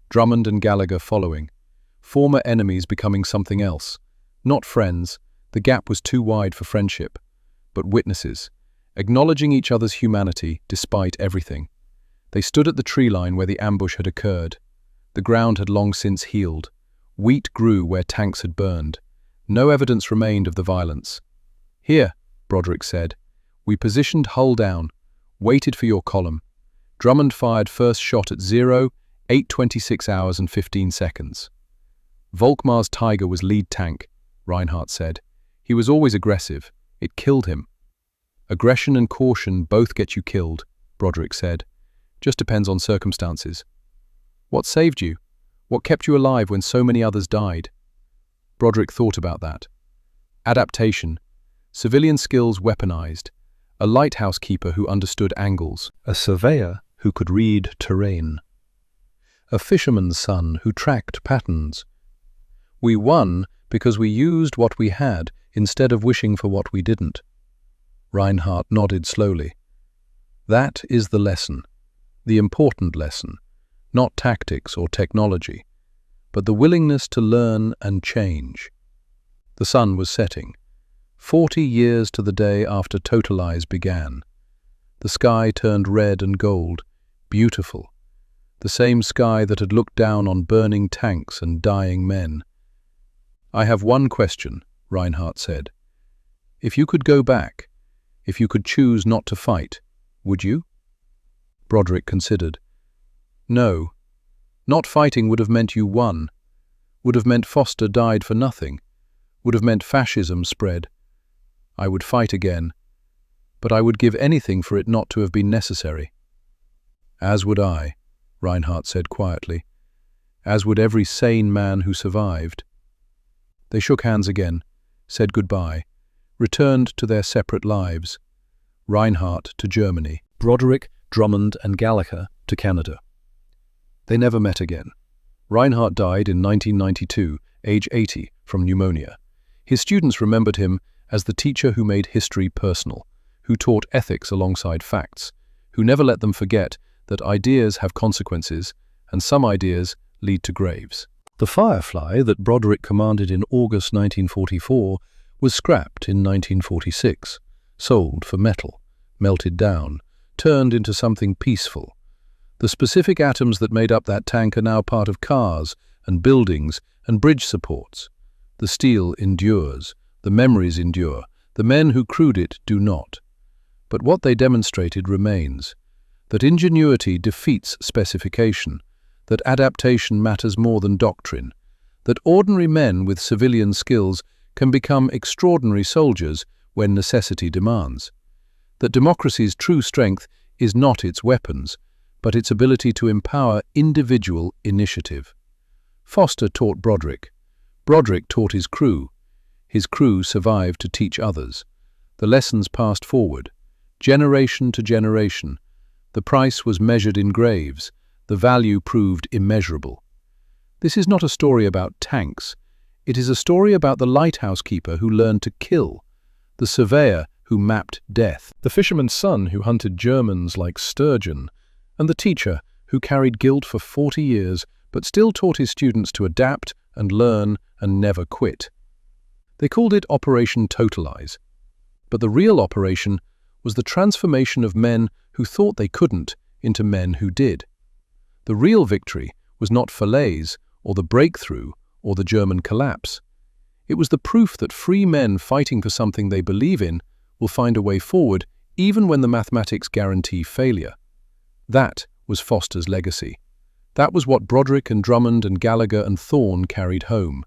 Drummond and Gallagher following. Former enemies becoming something else. Not friends, the gap was too wide for friendship, but witnesses, acknowledging each other's humanity despite everything. They stood at the tree line where the ambush had occurred. The ground had long since healed. Wheat grew where tanks had burned. No evidence remained of the violence. Here, Broderick said, we positioned hull down, waited for your column. Drummond fired first shot at 8:26 hours and 15 seconds. Volkmar's Tiger was lead tank, Reinhardt said. He was always aggressive. It killed him. Aggression and caution both get you killed, Broderick said. Just depends on circumstances. What saved you? What kept you alive when so many others died? Broderick thought about that. Adaptation. Civilian skills weaponized. A lighthouse keeper who understood angles. A surveyor who could read terrain. A fisherman's son who tracked patterns. We won because we used what we had instead of wishing for what we didn't. Reinhardt nodded slowly. That is the lesson. The important lesson. Not tactics or technology, but the willingness to learn and change. The sun was setting, 40 years to the day after Totalize began. The sky turned red and gold, beautiful. The same sky that had looked down on burning tanks and dying men. I have one question, Reinhardt said. If you could go back, if you could choose not to fight, would you? Broderick considered. No. Not fighting would have meant you won. Would have meant Foster died for nothing. Would have meant fascism spread. I would fight again. But I would give anything for it not to have been necessary. As would I, Reinhardt said quietly. As would every sane man who survived. They shook hands again, said goodbye, returned to their separate lives. Reinhardt to Germany, Broderick, Drummond and Gallagher to Canada. They never met again. Reinhardt died in 1992, age 80, from pneumonia. His students remembered him as the teacher who made history personal, who taught ethics alongside facts, who never let them forget that ideas have consequences and some ideas lead to graves. The Firefly that Broderick commanded in August 1944 was scrapped in 1946, sold for metal, melted down, turned into something peaceful. The specific atoms that made up that tank are now part of cars and buildings and bridge supports. The steel endures, the memories endure, the men who crewed it do not. But what they demonstrated remains, that ingenuity defeats specification, that adaptation matters more than doctrine, that ordinary men with civilian skills can become extraordinary soldiers when necessity demands, that democracy's true strength is not its weapons, but its ability to empower individual initiative. Foster taught Broderick. Broderick taught his crew. His crew survived to teach others. The lessons passed forward, generation to generation. The price was measured in graves. The value proved immeasurable. This is not a story about tanks. It is a story about the lighthouse keeper who learned to kill, the surveyor who mapped death, the fisherman's son who hunted Germans like sturgeon, and the teacher who carried guilt for 40 years but still taught his students to adapt and learn and never quit. They called it Operation Totalize. But the real operation was the transformation of men who thought they couldn't into men who did. The real victory was not Falaise or the breakthrough or the German collapse. It was the proof that free men fighting for something they believe in will find a way forward even when the mathematics guarantee failure. That was Foster's legacy. That was what Broderick and Drummond and Gallagher and Thorne carried home.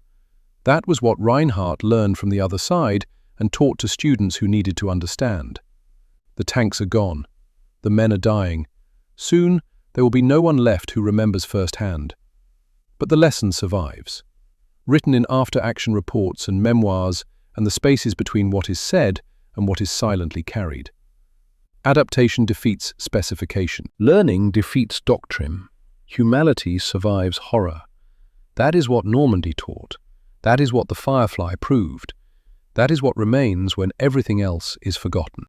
That was what Reinhardt learned from the other side and taught to students who needed to understand. The tanks are gone. The men are dying. Soon, there will be no one left who remembers firsthand. But the lesson survives. Written in after-action reports and memoirs and the spaces between what is said and what is silently carried. Adaptation defeats specification. Learning defeats doctrine. Humanity survives horror. That is what Normandy taught. That is what the Firefly proved. That is what remains when everything else is forgotten.